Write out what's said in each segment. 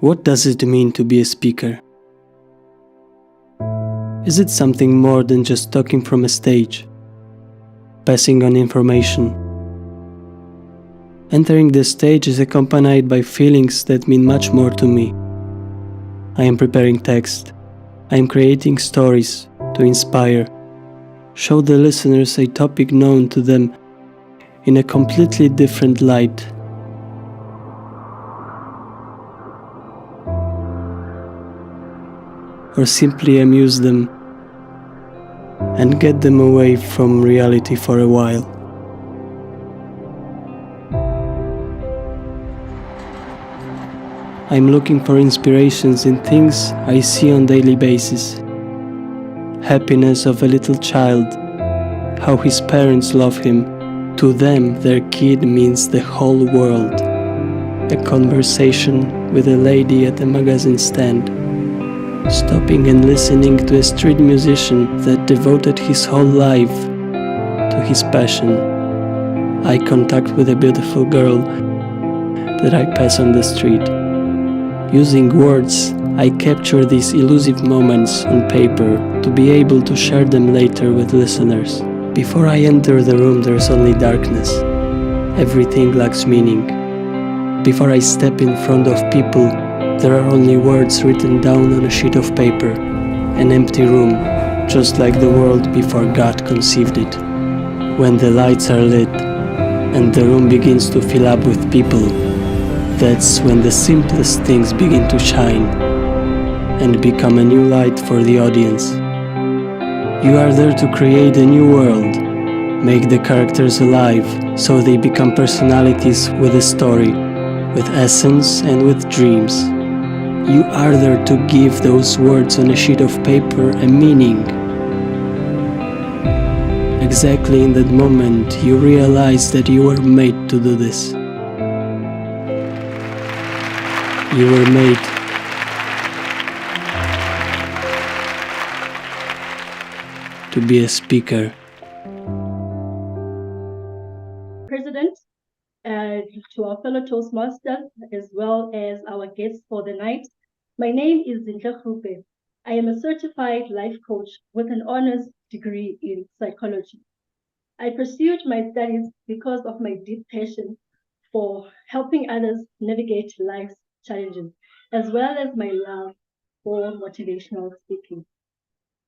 What does it mean to be a speaker? Is it something more than just talking from a stage, passing on information? Entering the stage is accompanied by feelings that mean much more to me. I am preparing text. I am creating stories to inspire, show the listeners a topic known to them in a completely different light. Or simply amuse them and get them away from reality for a while. I'm looking for inspirations in things I see on daily basis. Happiness of a little child, how his parents love him. To them, their kid means the whole world. A conversation with a lady at a magazine stand. Stopping and listening to a street musician that devoted his whole life to his passion. Eye contact with a beautiful girl that I pass on the street. Using words, I capture these elusive moments on paper to be able to share them later with listeners. Before I enter the room, there's only darkness. Everything lacks meaning. Before I step in front of people, there are only words written down on a sheet of paper. An empty room, just like the world before God conceived it. When the lights are lit and the room begins to fill up with people, that's when the simplest things begin to shine and become a new light for the audience. You are there to create a new world, make the characters alive so they become personalities with a story, with essence and with dreams. You are there to give those words on a sheet of paper a meaning. Exactly in that moment, you realize that you were made to do this. You were made to be a speaker. President, to our fellow Toastmasters, as well as our guests for the night. My name is Zinhle Krupe. I am a certified life coach with an honors degree in psychology. I pursued my studies because of my deep passion for helping others navigate life's challenges, as well as my love for motivational speaking.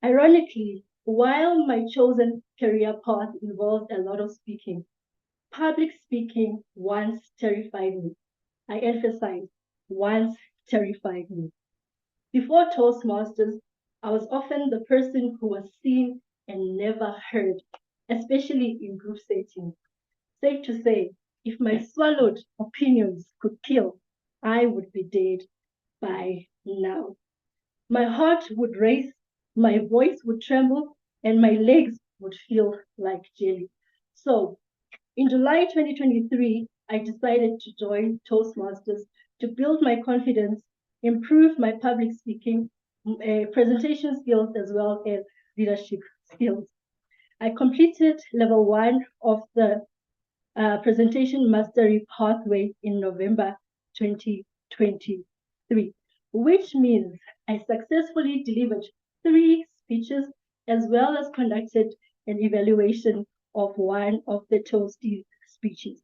Ironically, while my chosen career path involved a lot of speaking, public speaking once terrified me. I emphasize, once terrified me. Before Toastmasters, I was often the person who was seen and never heard, especially in group settings. Safe to say, if my swallowed opinions could kill, I would be dead by now. My heart would race, my voice would tremble, and my legs would feel like jelly. So, in July 2023, I decided to join Toastmasters to build my confidence, improve my public speaking, presentation skills, as well as leadership skills. I completed level 1 of the presentation mastery pathway in November 2023, which means I successfully delivered 3 speeches as well as conducted an evaluation of one of the Toasties speeches.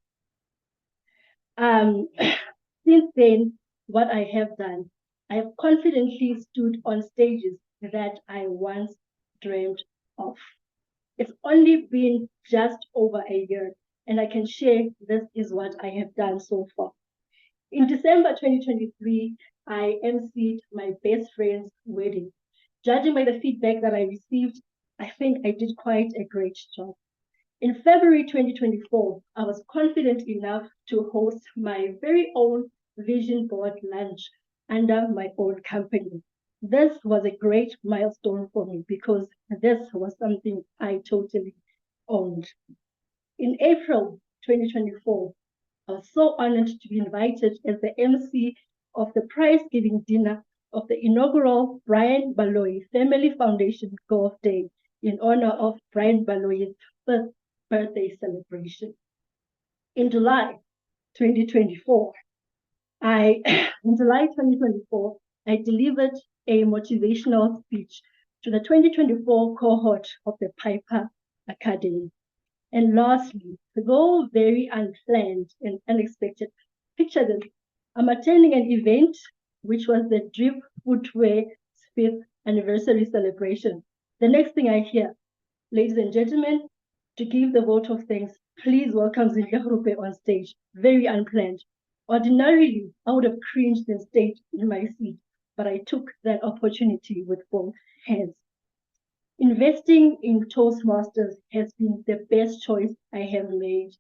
Since then, what I have done, I have confidently stood on stages that I once dreamed of. It's only been just over a year, and I can share this is what I have done so far. In December 2023, I emceed my best friend's wedding. Judging by the feedback that I received, I think I did quite a great job. In February 2024, I was confident enough to host my very own vision board lunch under my own company. This was a great milestone for me because this was something I totally owned. In April 2024, I was so honored to be invited as the MC of the prize giving dinner of the inaugural Brian Baloyi Family Foundation Golf Day in honor of Brian Baloyi's first birthday celebration. In July 2024, In July 2024, I delivered a motivational speech to the 2024 cohort of the Piper Academy. And lastly, though very unplanned and unexpected, picture this. I'm attending an event which was the Drip Footwear's 5th anniversary celebration. The next thing I hear, ladies and gentlemen, to give the vote of thanks, please welcome Zinhle Groepe on stage. Very unplanned. Ordinarily, I would have cringed and stayed in my seat, but I took that opportunity with both hands. Investing in Toastmasters has been the best choice I have made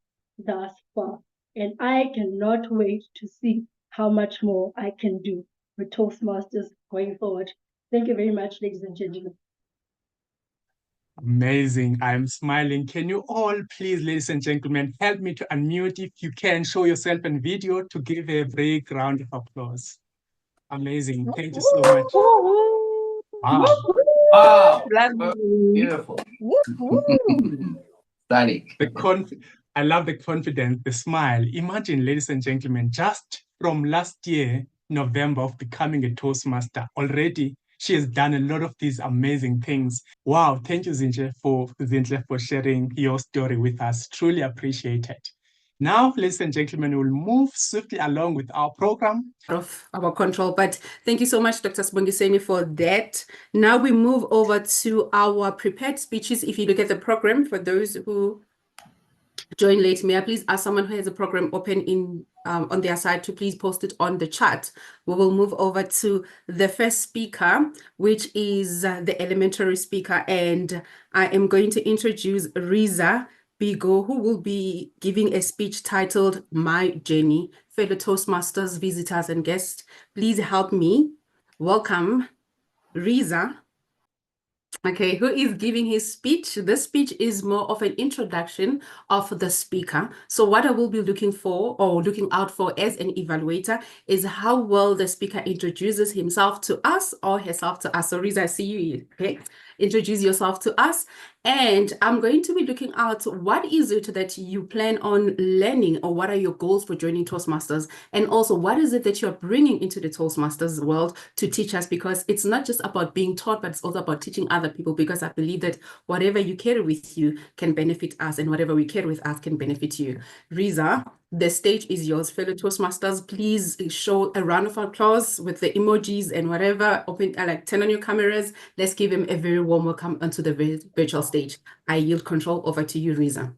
thus far, and I cannot wait to see how much more I can do with Toastmasters going forward. Thank you very much, ladies and gentlemen. Amazing. I'm smiling. Can you all please, ladies and gentlemen, help me to unmute if you can, show yourself in video to give a big round of applause. Amazing. Thank you so much. Wow. Wow. Lovely. Beautiful. Stunning. I love the confidence, the smile. Imagine, ladies and gentlemen, just from last year, November, of becoming a Toastmaster, already she has done a lot of these amazing things. Wow, thank you, Zinhle, for sharing your story with us. Truly appreciate it. Now, ladies and gentlemen, we'll move swiftly along with our program. Of our control, but thank you so much, Dr. Sibongiseni, for that. Now we move over to our prepared speeches. If you look at the program, for those who join late, may I please ask someone who has a program open in on their side to please post it on the chat. We will move over to the first speaker, which is the elementary speaker, and I am going to introduce Riza Bigo, who will be giving a speech titled My Journey. Fellow Toastmasters, visitors, and guests, please help me welcome Riza. Okay, who is giving his speech? This speech is more of an introduction of the speaker. So what I will be looking for or looking out for as an evaluator is how well the speaker introduces himself to us or herself to us. So Riza, I see you here. Okay, introduce yourself to us. And I'm going to be looking out what is it that you plan on learning, or what are your goals for joining Toastmasters? And also, what is it that you're bringing into the Toastmasters world to teach us? Because it's not just about being taught, but it's also about teaching other people, because I believe that whatever you carry with you can benefit us, and whatever we carry with us can benefit you. Riza, the stage is yours. Fellow Toastmasters, please show a round of applause with the emojis and whatever. Open, like, turn on your cameras. Let's give him a very warm welcome onto the virtual stage. I yield control over to you, Riza.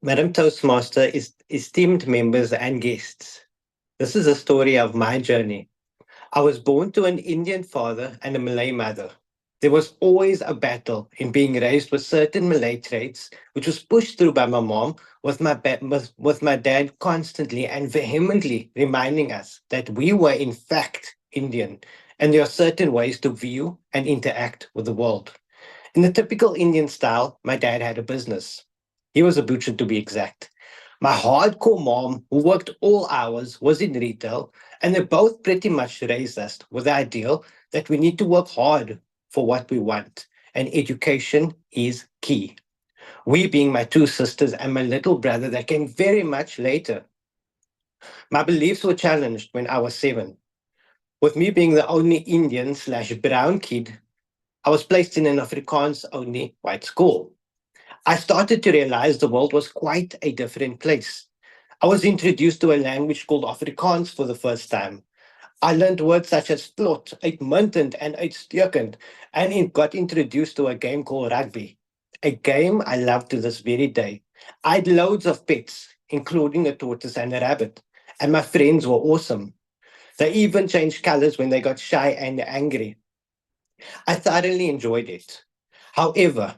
Madam Toastmaster, esteemed members and guests, this is a story of my journey. I was born to an Indian father and a Malay mother. There was always a battle in being raised with certain Malay traits, which was pushed through by my mom, with my dad constantly and vehemently reminding us that we were in fact Indian, and there are certain ways to view and interact with the world. In the typical Indian style, my dad had a business. He was a butcher, to be exact. My hardcore mom, who worked all hours, was in retail, and they both pretty much raised us with the ideal that we need to work hard for what we want, and education is key. We being my two sisters and my little brother that came very much later. My beliefs were challenged when I was 7. With me being the only Indian/brown kid, I was placed in an Afrikaans-only white school. I started to realize the world was quite a different place. I was introduced to a language called Afrikaans for the first time. I learned words such as plot, uitmuntend, and uitstekend, and got introduced to a game called rugby, a game I love to this very day. I had loads of pets, including a tortoise and a rabbit, and my friends were awesome. They even changed colors when they got shy and angry. I thoroughly enjoyed it. However,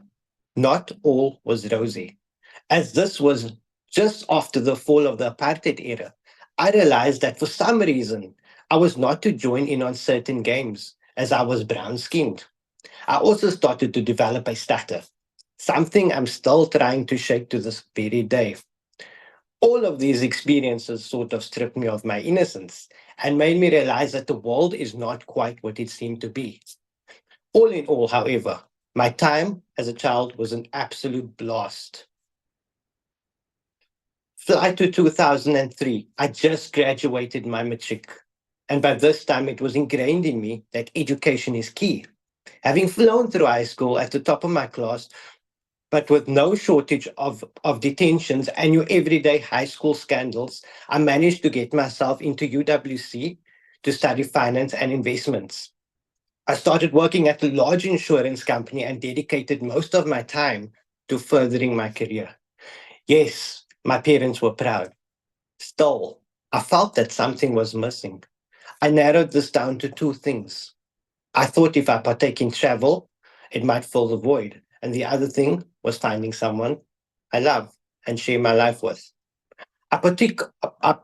not all was rosy. As this was just after the fall of the apartheid era, I realized that for some reason, I was not to join in on certain games, as I was brown-skinned. I also started to develop a stutter, something I'm still trying to shake to this very day. All of these experiences sort of stripped me of my innocence and made me realize that the world is not quite what it seemed to be. All in all, however, my time as a child was an absolute blast. Fly to 2003. I just graduated my matric. And by this time, it was ingrained in me that education is key. Having flown through high school at the top of my class, but with no shortage of detentions and your everyday high school scandals, I managed to get myself into UWC to study finance and investments. I started working at a large insurance company and dedicated most of my time to furthering my career. Yes, my parents were proud. Still, I felt that something was missing. I narrowed this down to two things. I thought if I partake in travel, it might fill the void. And the other thing was finding someone I love and share my life with. I partook, I,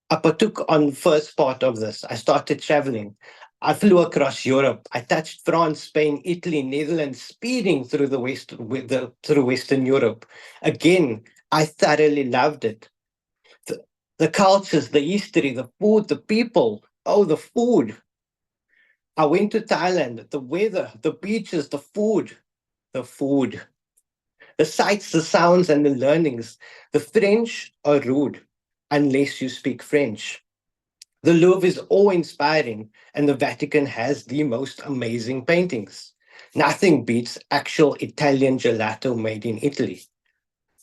I partook on the first part of this. I started traveling. I flew across Europe. I touched France, Spain, Italy, Netherlands, speeding through through Western Europe. Again, I thoroughly loved it. The cultures, the history, the food, the people. Oh, the food. I went to Thailand, the weather, the beaches, the food, the sights, the sounds, and the learnings. The French are rude unless you speak French. The Louvre is awe-inspiring, and the Vatican has the most amazing paintings. Nothing beats actual Italian gelato made in Italy.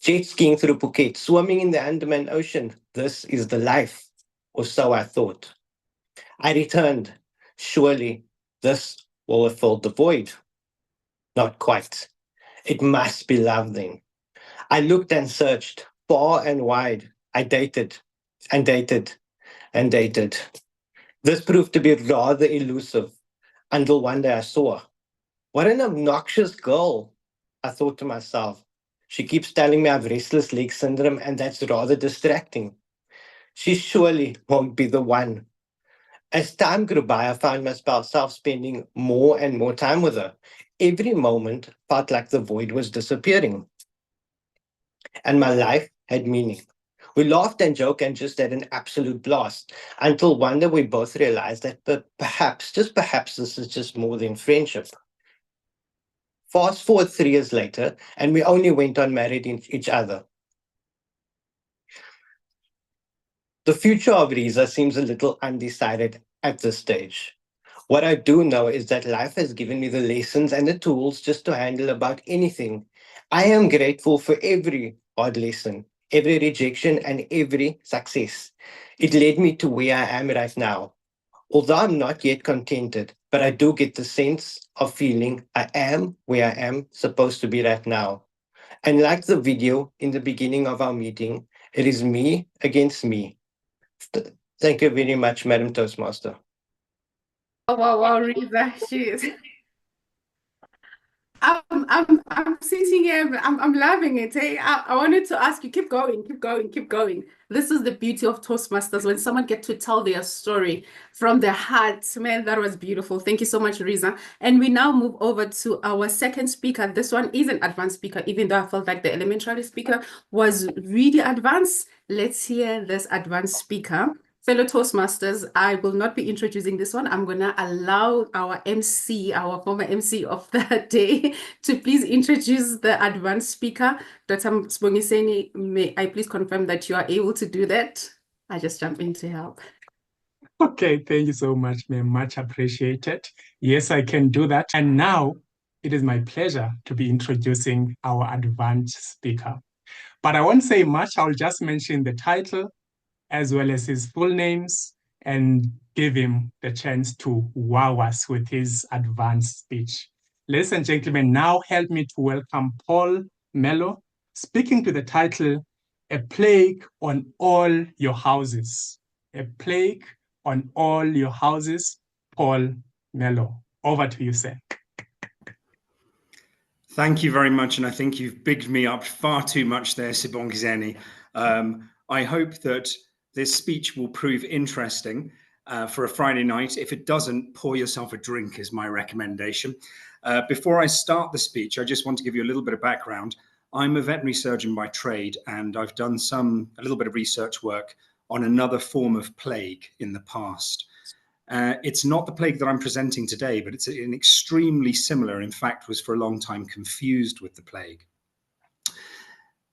Jet skiing through Phuket, swimming in the Andaman Ocean. This is the life, or so I thought. I returned. Surely this will have filled the void. Not quite. It must be love then. I looked and searched far and wide. I dated and dated and dated. This proved to be rather elusive until one day I saw her. What an obnoxious girl, I thought to myself. She keeps telling me I have restless leg syndrome, and that's rather distracting. She surely won't be the one. As time grew by, I found myself spending more and more time with her. Every moment felt like the void was disappearing, and my life had meaning. We laughed and joked and just had an absolute blast until one day we both realized that perhaps, just perhaps, this is just more than friendship. Fast forward 3 years later, and we only went on marrying each other. The future of Riza seems a little undecided at this stage. What I do know is that life has given me the lessons and the tools just to handle about anything. I am grateful for every hard lesson, every rejection, and every success. It led me to where I am right now. Although I'm not yet contented, but I do get the sense of feeling I am where I am supposed to be right now. And like the video in the beginning of our meeting, it is me against me. Thank you very much, Madam Toastmaster. Oh, wow, Riza, jeez. I'm sitting here, I'm loving it. Hey, I wanted to ask you, keep going, keep going, keep going. This is the beauty of Toastmasters when someone gets to tell their story from their heart. Man, that was beautiful. Thank you so much, Riza. And we now move over to our second speaker. This one is an advanced speaker, even though I felt like the elementary speaker was really advanced. Let's hear this advanced speaker. Fellow Toastmasters, I will not be introducing this one. I'm going to allow our MC, our former MC of the day, to please introduce the advanced speaker. Dr. Sibongiseni, may I please confirm that you are able to do that? I just jump in to help. Okay, thank you so much, ma'am. Much appreciated. Yes, I can do that. And now it is my pleasure to be introducing our advanced speaker. But I won't say much. I'll just mention the title as well as his full names and give him the chance to wow us with his advanced speech. Ladies and gentlemen, now help me to welcome Paul Mello, speaking to the title, A Plague on All Your Houses. A Plague on All Your Houses, Paul Mello. Over to you, sir. Thank you very much, and I think you've bigged me up far too much there, Sibongiseni. I hope that this speech will prove interesting for a Friday night. If it doesn't, pour yourself a drink is my recommendation. Before I start the speech, I just want to give you a little bit of background. I'm a veterinary surgeon by trade, and I've done a little bit of research work on another form of plague in the past. It's not the plague that I'm presenting today, but it's an extremely similar, in fact, was for a long time confused with the plague.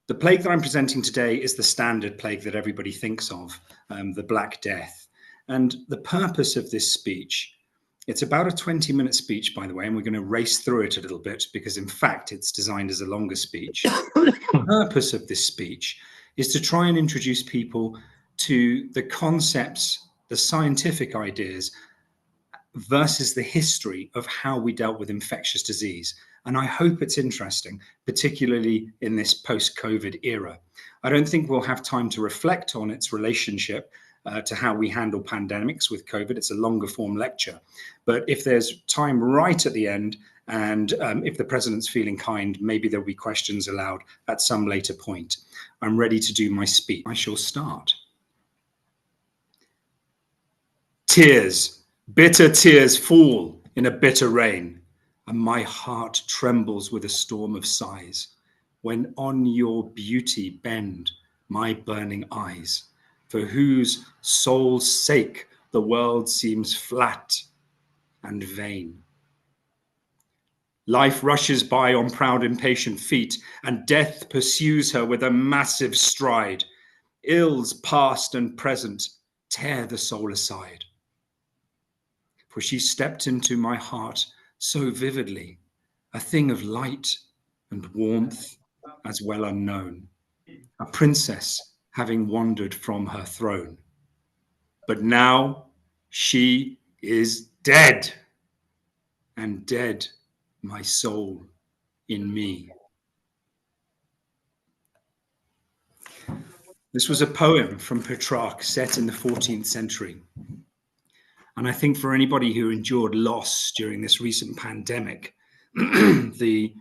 The plague that I'm presenting today is the standard plague that everybody thinks of, the Black Death. And the purpose of this speech, it's about a 20-minute speech, by the way, and we're going to race through it a little bit because, in fact, it's designed as a longer speech. The purpose of this speech is to try and introduce people to the concepts, the scientific ideas, versus the history of how we dealt with infectious disease. And I hope it's interesting, particularly in this post-COVID era. I don't think we'll have time to reflect on its relationship to how we handle pandemics with COVID. It's a longer form lecture. But if there's time right at the end, and if the president's feeling kind, maybe there'll be questions allowed at some later point. I'm ready to do my speech. I shall start. Tears, bitter tears fall in a bitter rain, and my heart trembles with a storm of sighs, when on your beauty bend my burning eyes, for whose soul's sake the world seems flat and vain. Life rushes by on proud, impatient feet, and death pursues her with a massive stride. Ills past and present tear the soul aside. For she stepped into my heart so vividly, a thing of light and warmth as well unknown, a princess having wandered from her throne. But now she is dead, and dead my soul in me. This was a poem from Petrarch set in the 14th century. And I think for anybody who endured loss during this recent pandemic, the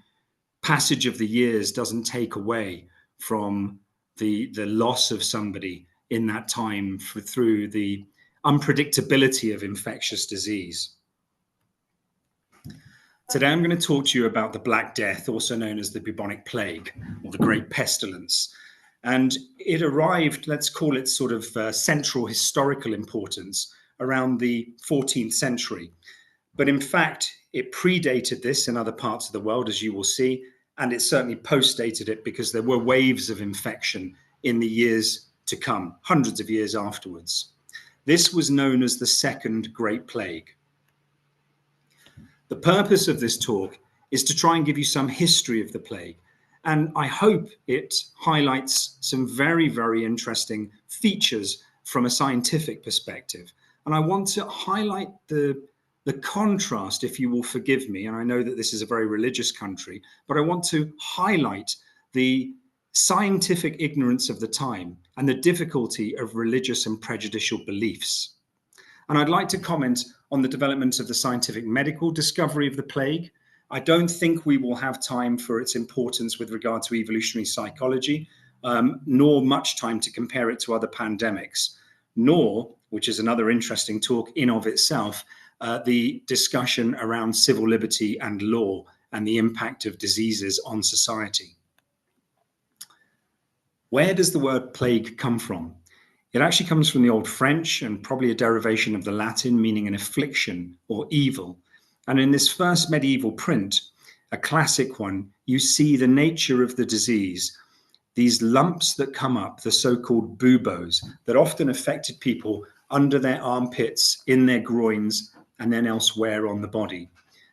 passage of the years doesn't take away from the loss of somebody in that time through the unpredictability of infectious disease. Today, I'm going to talk to you about the Black Death, also known as the bubonic plague or the Great Pestilence. And it arrived, let's call it sort of central historical importance around the 14th century. But in fact, it predated this in other parts of the world, as you will see, and it certainly postdated it because there were waves of infection in the years to come, hundreds of years afterwards. This was known as the Second Great Plague. The purpose of this talk is to try and give you some history of the plague. And I hope it highlights some very, very interesting features from a scientific perspective. And I want to highlight the contrast, if you will forgive me, and I know that this is a very religious country, but I want to highlight the scientific ignorance of the time and the difficulty of religious and prejudicial beliefs. And I'd like to comment on the development of the scientific medical discovery of the plague. I don't think we will have time for its importance with regard to evolutionary psychology, nor much time to compare it to other pandemics, nor, which is another interesting talk in of itself, the discussion around civil liberty and law and the impact of diseases on society. Where does the word plague come from? It actually comes from the Old French and probably a derivation of the Latin, meaning an affliction or evil. And in this first medieval print, a classic one, you see the nature of the disease, these lumps that come up, the so-called buboes, that often affected people under their armpits, in their groins, and then elsewhere on the body.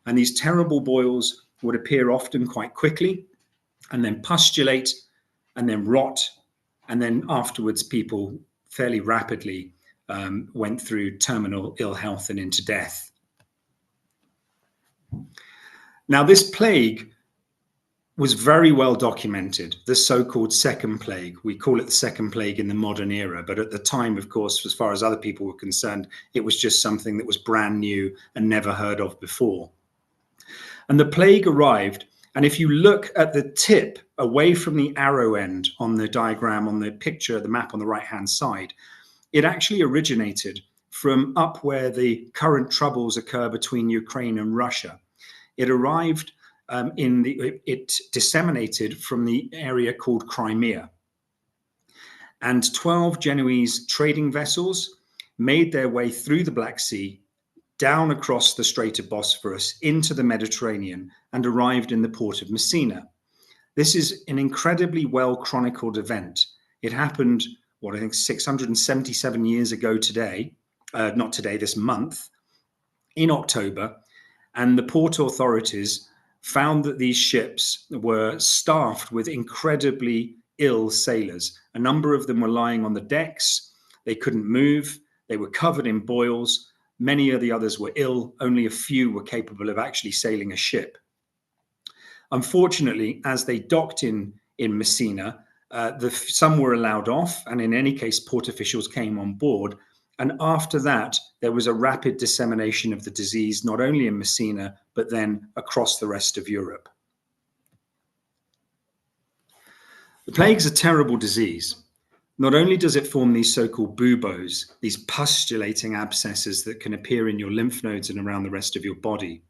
And these terrible boils would appear often quite quickly, and then pustulate, and then rot, and then afterwards people fairly rapidly went through terminal ill health and into death. Now, this plague was very well documented, the so-called Second Plague. We call it the Second Plague in the modern era, but at the time, of course, as far as other people were concerned, it was just something that was brand new and never heard of before. And the plague arrived, and if you look at the tip away from the arrow end on the diagram, on the picture, the map on the right-hand side, it actually originated from up where the current troubles occur between Ukraine and Russia. It arrived it disseminated from the area called Crimea. And 12 Genoese trading vessels made their way through the Black Sea, down across the Strait of Bosphorus into the Mediterranean, and arrived in the port of Messina. This is an incredibly well chronicled event. It happened, I think 677 years ago today, not today, this month, in October, and the port authorities found that these ships were staffed with incredibly ill sailors. A number of them were lying on the decks. They couldn't move. They were covered in boils. Many of the others were ill. Only a few were capable of actually sailing a ship. Unfortunately, as they docked in Messina, some were allowed off, and in any case, port officials came on board. And after that, there was a rapid dissemination of the disease, not only in Messina, but then across the rest of Europe. The plague's a terrible disease. Not only does it form these so-called buboes, these pustulating abscesses that can appear in your lymph nodes and around the rest of your body,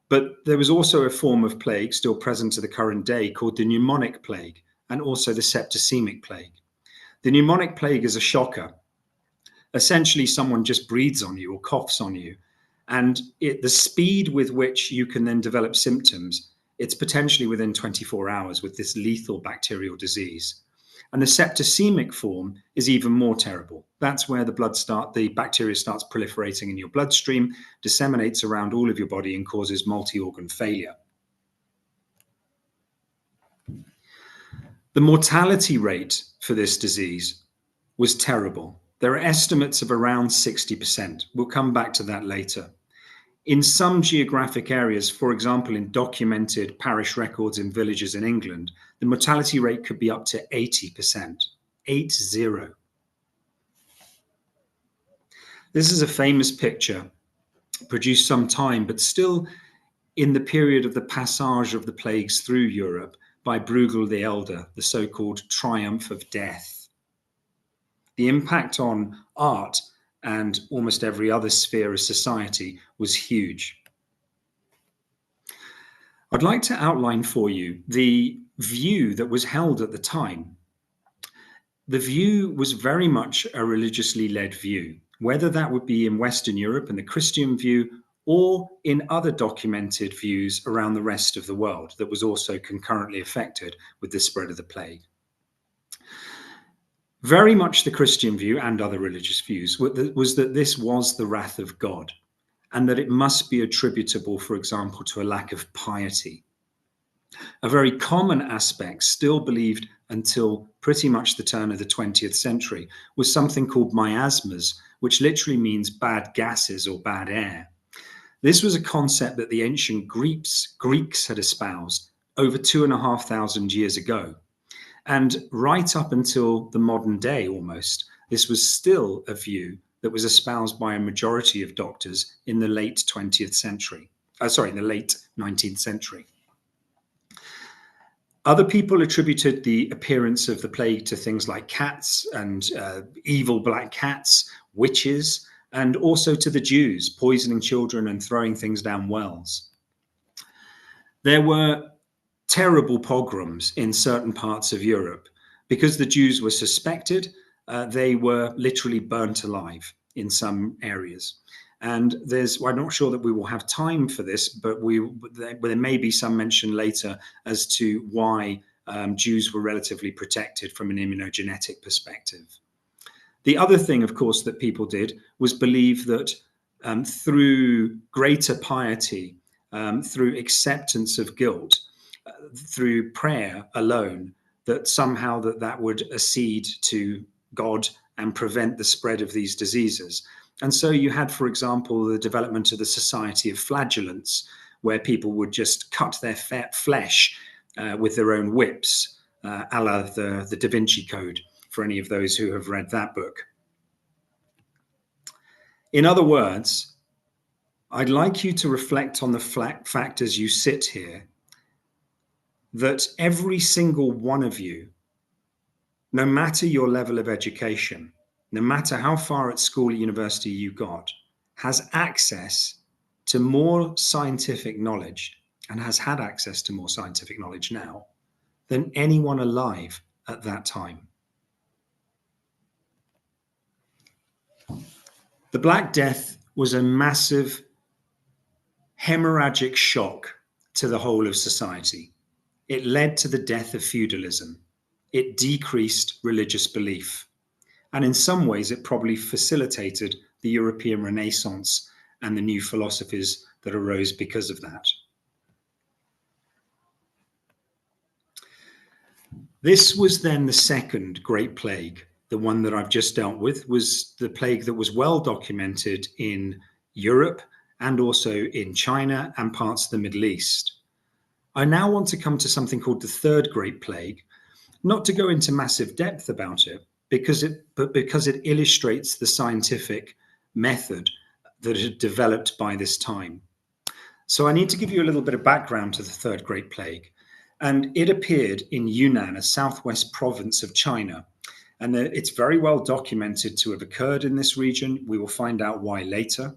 but there was also a form of plague still present to the current day called the pneumonic plague, and also the septicemic plague. The pneumonic plague is a shocker. Essentially, someone just breathes on you or coughs on you, and the speed with which you can then develop symptoms, it's potentially within 24 hours with this lethal bacterial disease. And the septicemic form is even more terrible. That's where the bacteria starts proliferating in your bloodstream, disseminates around all of your body, and causes multi-organ failure. The mortality rate for this disease was terrible. There are estimates of around 60%. We'll come back to that later. In some geographic areas, for example, in documented parish records in villages in England, the mortality rate could be up to 80%. 80. This is a famous picture, produced some time, but still in the period of the passage of the plagues through Europe by Bruegel the Elder, the so-called triumph of death. The impact on art and almost every other sphere of society was huge. I'd like to outline for you the view that was held at the time. The view was very much a religiously led view, whether that would be in Western Europe and the Christian view, or in other documented views around the rest of the world that was also concurrently affected with the spread of the plague. Very much the Christian view and other religious views was that this was the wrath of God, and that it must be attributable, for example, to a lack of piety. A very common aspect still believed until pretty much the turn of the 20th century was something called miasmas, which literally means bad gases or bad air. This was a concept that the ancient Greeks had espoused over 2,500 years ago. And right up until the modern day almost, this was still a view that was espoused by a majority of doctors in the late 20th century. In the late 19th century. Other people attributed the appearance of the plague to things like cats and evil black cats, witches, and also to the Jews poisoning children and throwing things down wells. There were terrible pogroms in certain parts of Europe. Because the Jews were suspected, they were literally burnt alive in some areas. And I'm not sure that we will have time for this, but there may be some mention later as to why Jews were relatively protected from an immunogenetic perspective. The other thing, of course, that people did was believe that through greater piety, through acceptance of guilt, through prayer alone, that somehow that would accede to God and prevent the spread of these diseases. And so you had, for example, the development of the Society of Flagellants, where people would just cut their flesh with their own whips, a la the Da Vinci Code, for any of those who have read that book. In other words, I'd like you to reflect on the fact as you sit here, that every single one of you, no matter your level of education, no matter how far at school or university you got, has access to more scientific knowledge, and has had access to more scientific knowledge now, than anyone alive at that time. The Black Death was a massive hemorrhagic shock to the whole of society. It led to the death of feudalism. It decreased religious belief. And in some ways, it probably facilitated the European Renaissance and the new philosophies that arose because of that. This was then the second Great Plague. The one that I've just dealt with was the plague that was well documented in Europe and also in China and parts of the Middle East. I now want to come to something called the Third Great Plague, not to go into massive depth about it, but because it illustrates the scientific method that had developed by this time. So I need to give you a little bit of background to the Third Great Plague. And it appeared in Yunnan, a southwest province of China. And it's very well documented to have occurred in this region. We will find out why later.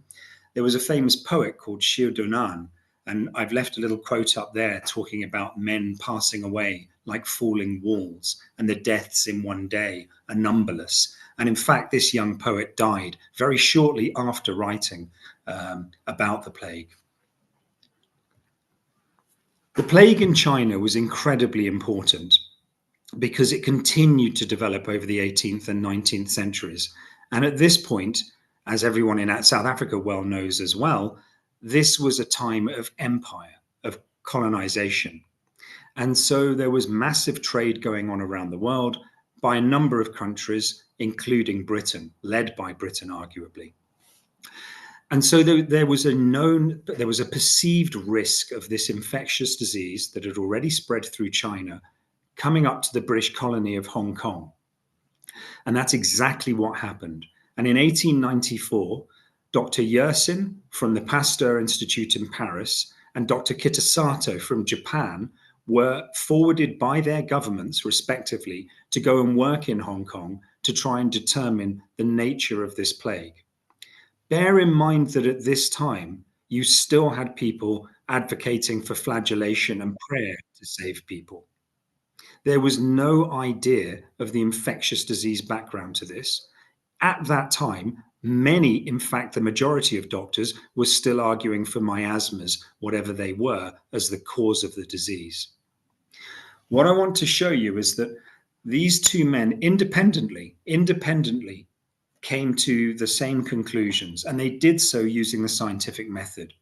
There was a famous poet called Xiu Dunan, and I've left a little quote up there talking about men passing away like falling walls, and the deaths in one day are numberless. And in fact, this young poet died very shortly after writing about the plague. The plague in China was incredibly important because it continued to develop over the 18th and 19th centuries. And at this point, as everyone in South Africa well knows as well, this was a time of empire, of colonization. And so there was massive trade going on around the world by a number of countries, including Britain, led by Britain, arguably. And so there was a perceived risk of this infectious disease that had already spread through China coming up to the British colony of Hong Kong. And that's exactly what happened. And in 1894, Dr. Yersin from the Pasteur Institute in Paris and Dr. Kitasato from Japan were forwarded by their governments, respectively, to go and work in Hong Kong to try and determine the nature of this plague. Bear in mind that at this time, you still had people advocating for flagellation and prayer to save people. There was no idea of the infectious disease background to this. At that time, many, in fact, the majority of doctors were still arguing for miasmas, whatever they were, as the cause of the disease. What I want to show you is that these two men independently came to the same conclusions, and they did so using the scientific method.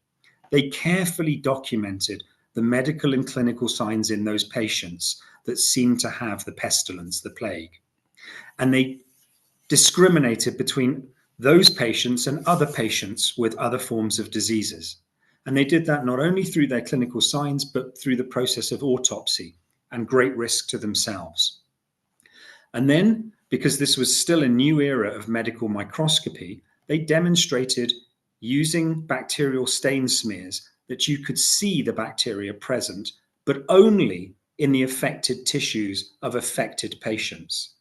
They carefully documented the medical and clinical signs in those patients that seemed to have the pestilence, the plague. And they discriminated between those patients and other patients with other forms of diseases. And they did that not only through their clinical signs, but through the process of autopsy and great risk to themselves. And then, because this was still a new era of medical microscopy, they demonstrated using bacterial stain smears that you could see the bacteria present, but only in the affected tissues of affected patients,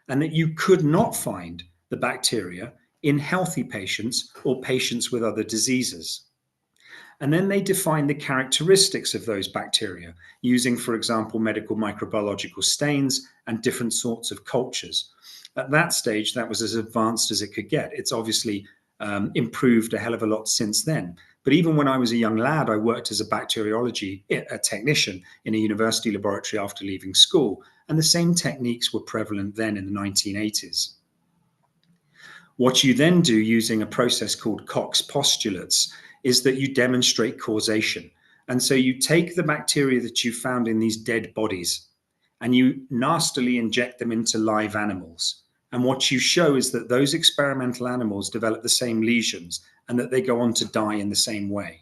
and that you could not find the bacteria in healthy patients or patients with other diseases. And then they defined the characteristics of those bacteria using, for example, medical microbiological stains and different sorts of cultures. At that stage, that was as advanced as it could get. It's obviously improved a hell of a lot since then. But even when I was a young lad, I worked as a bacteriology technician in a university laboratory after leaving school. And the same techniques were prevalent then in the 1980s. What you then do using a process called Koch's postulates is that you demonstrate causation. And so you take the bacteria that you found in these dead bodies and you nastily inject them into live animals. And what you show is that those experimental animals develop the same lesions and that they go on to die in the same way.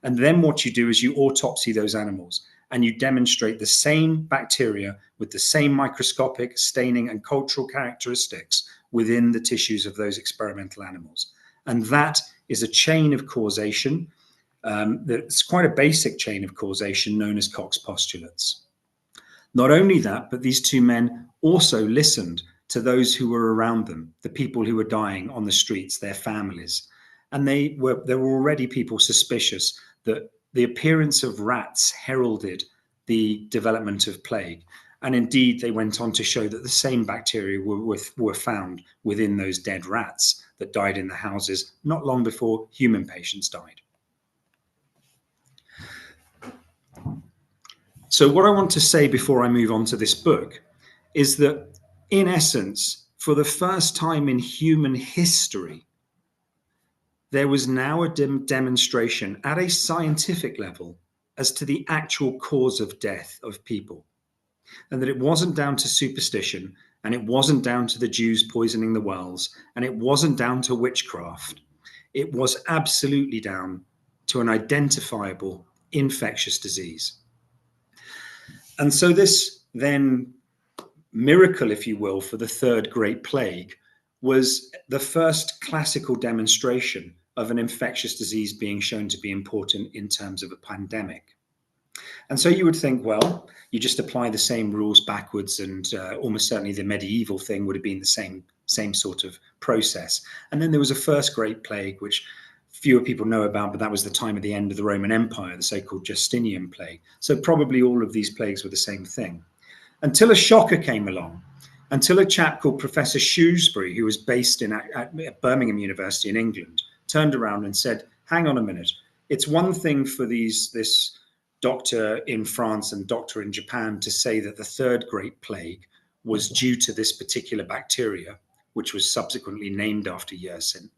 And then what you do is you autopsy those animals and you demonstrate the same bacteria with the same microscopic staining and cultural characteristics within the tissues of those experimental animals. And that is a chain of causation. That's quite a basic chain of causation known as Koch's postulates. Not only that, but these two men also listened to those who were around them, the people who were dying on the streets, their families. And there were already people suspicious that the appearance of rats heralded the development of plague. And indeed, they went on to show that the same bacteria were found within those dead rats that died in the houses not long before human patients died. So So what I want to say before I move on to this book is that, in essence, for the first time in human history, there was now a demonstration at a scientific level as to the actual cause of death of people, and that it wasn't down to superstition, and it wasn't down to the Jews poisoning the wells, and it wasn't down to witchcraft. It was absolutely down to an identifiable infectious disease. And so this then miracle, if you will, for the Third Great Plague was the first classical demonstration of an infectious disease being shown to be important in terms of a pandemic. And so you would think, well, you just apply the same rules backwards, and almost certainly the medieval thing would have been the same sort of process. And then there was a First Great Plague, which fewer people know about, but that was the time of the end of the Roman Empire, the so-called Justinian plague. So probably all of these plagues were the same thing. Until a shocker came along, until a chap called Professor Shrewsbury, who was based at Birmingham University in England, turned around and said, hang on a minute, it's one thing for this doctor in France and doctor in Japan to say that the Third Great Plague was due to this particular bacteria, which was subsequently named after Yersin.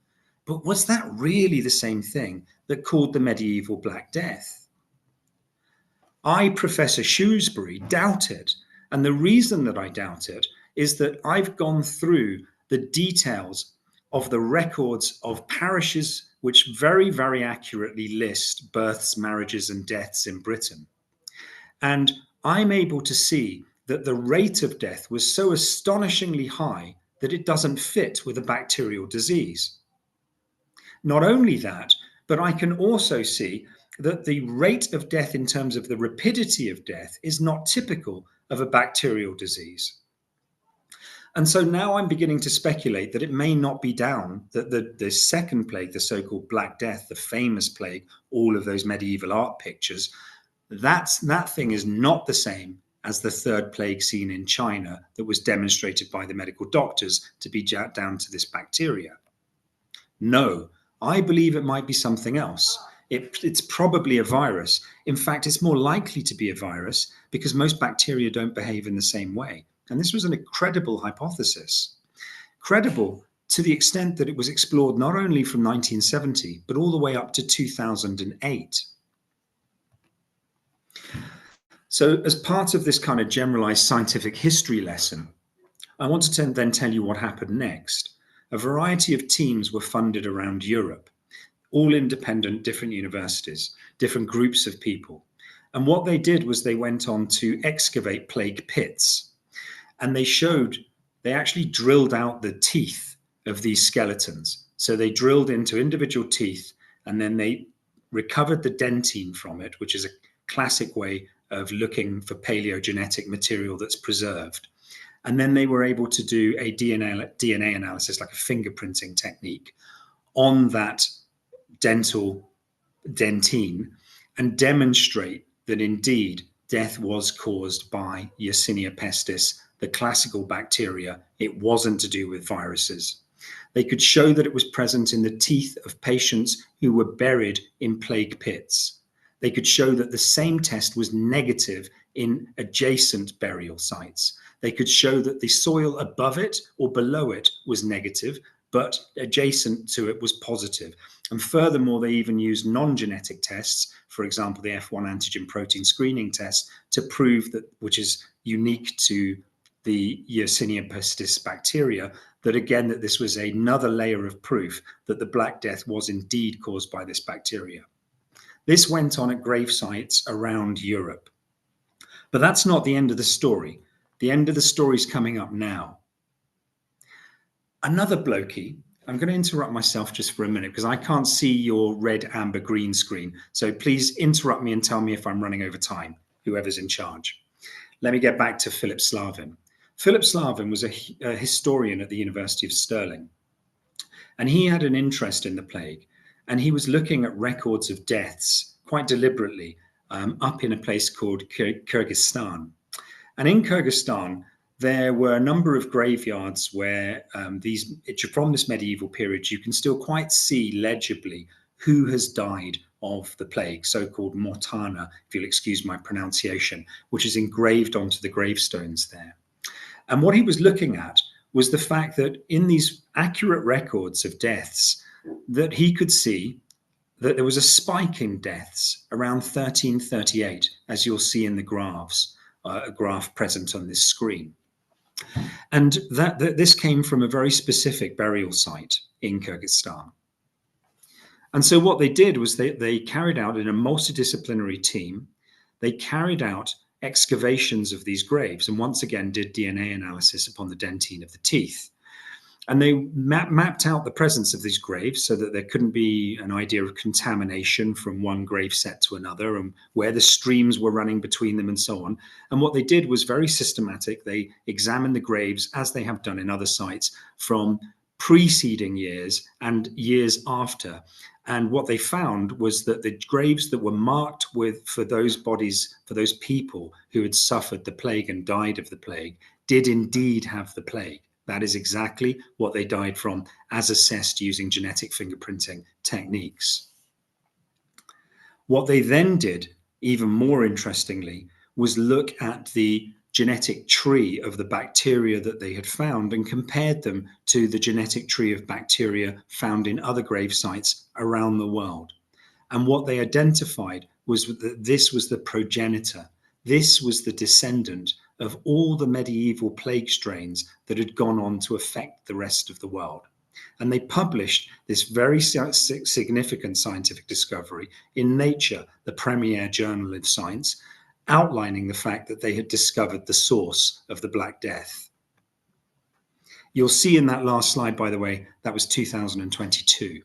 But was that really the same thing that caused the medieval Black Death? I, Professor Shrewsbury, doubt it. And the reason that I doubt it is that I've gone through the details of the records of parishes which very, very accurately list births, marriages, and deaths in Britain. And I'm able to see that the rate of death was so astonishingly high that it doesn't fit with a bacterial disease. Not only that, but I can also see that the rate of death in terms of the rapidity of death is not typical of a bacterial disease. And so now I'm beginning to speculate that it may not be down, that the second plague, the so-called Black Death, the famous plague, all of those medieval art pictures, that thing is not the same as the third plague seen in China that was demonstrated by the medical doctors to be down to this bacteria. No, I believe it might be something else. It's probably a virus. In fact, it's more likely to be a virus because most bacteria don't behave in the same way. And this was an incredible hypothesis. Credible to the extent that it was explored not only from 1970, but all the way up to 2008. So as part of this kind of generalized scientific history lesson, I want to then tell you what happened next. A variety of teams were funded around Europe, all independent, different universities, different groups of people. And what they did was they went on to excavate plague pits. And they actually drilled out the teeth of these skeletons. So they drilled into individual teeth, and then they recovered the dentine from it, which is a classic way of looking for paleogenetic material that's preserved. And then they were able to do a DNA analysis, like a fingerprinting technique, on that dental dentine and demonstrate that indeed death was caused by Yersinia pestis, the classical bacteria. It wasn't to do with viruses. They could show that it was present in the teeth of patients who were buried in plague pits. They could show that the same test was negative in adjacent burial sites. They could show that the soil above it or below it was negative, but adjacent to it was positive. And furthermore, they even used non-genetic tests, for example, the F1 antigen protein screening test, to prove that, which is unique to the Yersinia pestis bacteria, that again, that this was another layer of proof that the Black Death was indeed caused by this bacteria. This went on at grave sites around Europe. But that's not the end of the story. The end of the story is coming up now. Another blokey, I'm going to interrupt myself just for a minute because I can't see your red, amber, green screen. So please interrupt me and tell me if I'm running over time, whoever's in charge. Let me get back to Philip Slavin. Philip Slavin was a historian at the University of Stirling. And he had an interest in the plague. And he was looking at records of deaths quite deliberately up in a place called Kyrgyzstan. And in Kyrgyzstan, there were a number of graveyards where from this medieval period, you can still quite see legibly who has died of the plague, so-called Mortana, if you'll excuse my pronunciation, which is engraved onto the gravestones there. And what he was looking at was the fact that in these accurate records of deaths, that he could see that there was a spike in deaths around 1338, as you'll see in the graphs, a graph present on this screen. And this came from a very specific burial site in Kyrgyzstan. And so what they did was they carried out, in a multidisciplinary team, they carried out excavations of these graves and once again did DNA analysis upon the dentine of the teeth. And they mapped out the presence of these graves so that there couldn't be an idea of contamination from one grave set to another and where the streams were running between them and so on. And what they did was very systematic. They examined the graves, as they have done in other sites, from preceding years and years after. And what they found was that the graves that were marked for those bodies, for those people who had suffered the plague and died of the plague, did indeed have the plague. That is exactly what they died from, as assessed using genetic fingerprinting techniques. What they then did, even more interestingly, was look at the genetic tree of the bacteria that they had found and compared them to the genetic tree of bacteria found in other grave sites around the world. And what they identified was that this was the progenitor. This was the descendant of all the medieval plague strains that had gone on to affect the rest of the world. And they published this very significant scientific discovery in Nature, the premier journal of science, outlining the fact that they had discovered the source of the Black Death. You'll see in that last slide, by the way, that was 2022.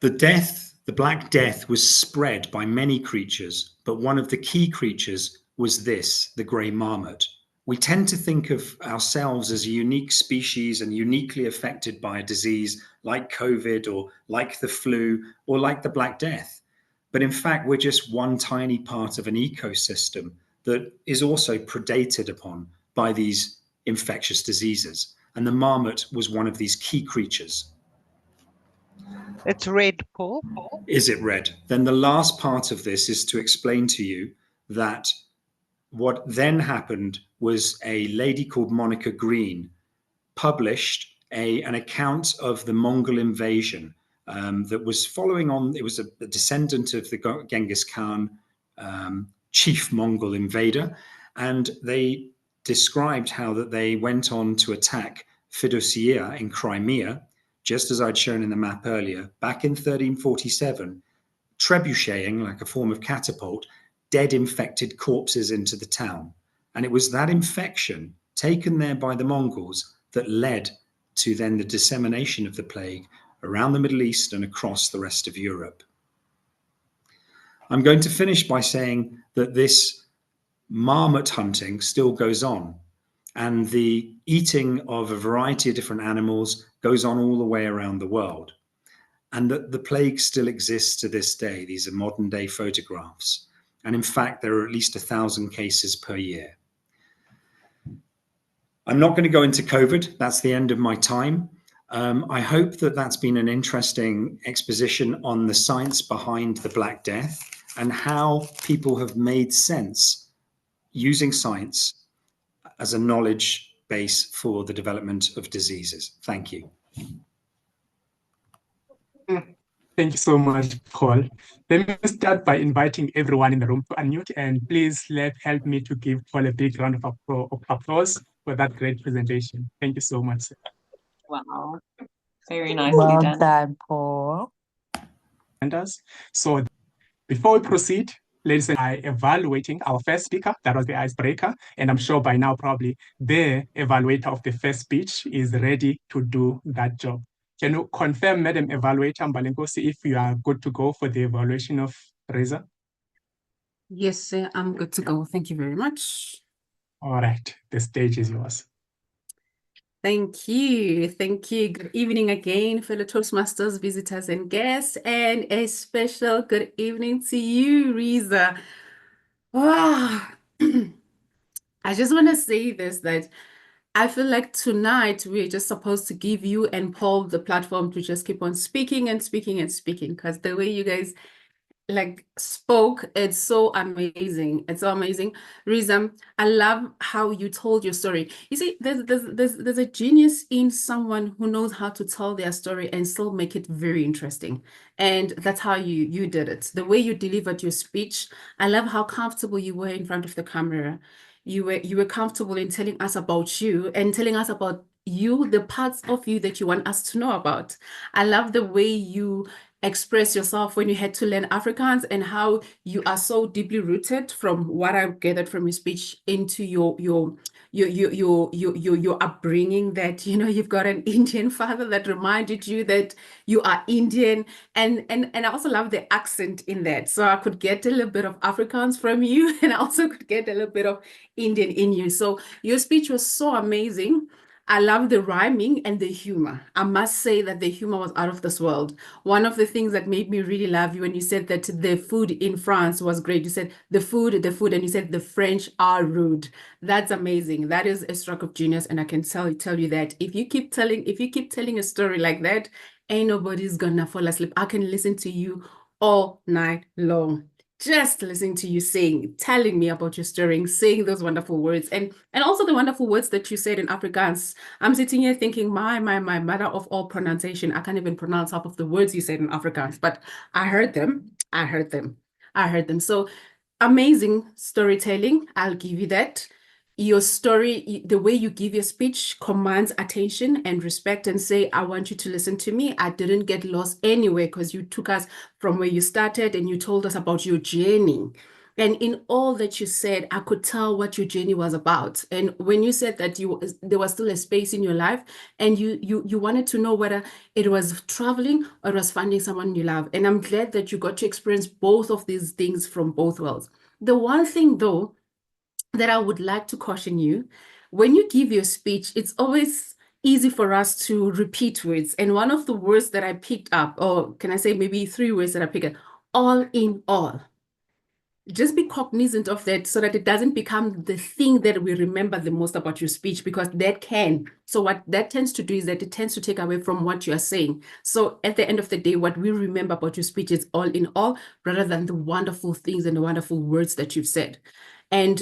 The Black Death was spread by many creatures, but one of the key creatures was this, the grey marmot. We tend to think of ourselves as a unique species and uniquely affected by a disease like COVID or like the flu or like the Black Death. But in fact, we're just one tiny part of an ecosystem that is also predated upon by these infectious diseases. And the marmot was one of these key creatures. It's red, Paul. Is it red? Then the last part of this is to explain to you that what then happened was a lady called Monica Green published an account of the Mongol invasion that was following on. It was a descendant of the Genghis Khan, chief Mongol invader, and they described how that they went on to attack Feodosia in Crimea, just as I'd shown in the map earlier, back in 1347, trebucheting, like a form of catapult, dead infected corpses into the town. And it was that infection taken there by the Mongols that led to then the dissemination of the plague around the Middle East and across the rest of Europe. I'm going to finish by saying that this marmot hunting still goes on, and the eating of a variety of different animals goes on all the way around the world. And that the plague still exists to this day. These are modern day photographs. And in fact, there are at least 1,000 cases per year. I'm not going to go into COVID. That's the end of my time. I hope that that's been an interesting exposition on the science behind the Black Death and how people have made sense using science as a knowledge base for the development of diseases. Thank you. Thank you so much, Paul. Let me start by inviting everyone in the room to unmute, and please help me to give Paul a big round of applause for that great presentation. Thank you so much, sir. Wow. Very nicely done, Paul. And us. So before we proceed, ladies and gentlemen, are evaluating our first speaker. That was the icebreaker. And I'm sure by now, probably the evaluator of the first speech is ready to do that job. Can you confirm, Madam Evaluator Mbalenkosi, if you are good to go for the evaluation of Reza? Yes, sir, I'm good to go. Thank you very much. All right, the stage is yours. Thank you. Thank you. Good evening again, fellow Toastmasters, visitors, and guests, and a special good evening to you, Reza. Wow. I just want to say this, that I feel like tonight we're just supposed to give you and Paul the platform to just keep on speaking and speaking and speaking, because the way you guys like spoke, it's so amazing. It's so amazing. Rizam, I love how you told your story. You see, there's a genius in someone who knows how to tell their story and still make it very interesting. And that's how you did it. The way you delivered your speech, I love how comfortable you were in front of the camera. You were comfortable in telling us about you and telling us about you, the parts of you that you want us to know about. I love the way you express yourself when you had to learn Afrikaans and how you are so deeply rooted, from what I've gathered from your speech, into your upbringing, that you've got an Indian father that reminded you that you are Indian, and I also love the accent in that. So I could get a little bit of Afrikaans from you, and I also could get a little bit of Indian in you. So your speech was so amazing. I love the rhyming and the humor. I must say that the humor was out of this world. One of the things that made me really love you when you said that the food in France was great. You said the food, and you said the French are rude. That's amazing. That is a stroke of genius, and I can tell you that if you keep telling a story like that, ain't nobody's gonna fall asleep. I can listen to you all night long. Just listening to you telling me about your story, saying those wonderful words, and also the wonderful words that you said in Afrikaans. I'm sitting here thinking, my mother of all pronunciation, I can't even pronounce half of the words you said in Afrikaans, but I heard them. So amazing storytelling. I'll give you that. Your story, the way you give your speech, commands attention and respect, and say, I want you to listen to me. I didn't get lost anywhere, because you took us from where you started and you told us about your journey. And in all that you said, I could tell what your journey was about. And when you said that there was still a space in your life, and you wanted to know whether it was traveling or it was finding someone you love. And I'm glad that you got to experience both of these things from both worlds. The one thing, though, that I would like to caution you, when you give your speech, it's always easy for us to repeat words. And one of the words that I picked up, or can I say maybe 3 words that I picked up, all in all. Just be cognizant of that, so that it doesn't become the thing that we remember the most about your speech, because that can. So what that tends to do is that it tends to take away from what you are saying. So at the end of the day, what we remember about your speech is all in all, rather than the wonderful things and the wonderful words that you've said. And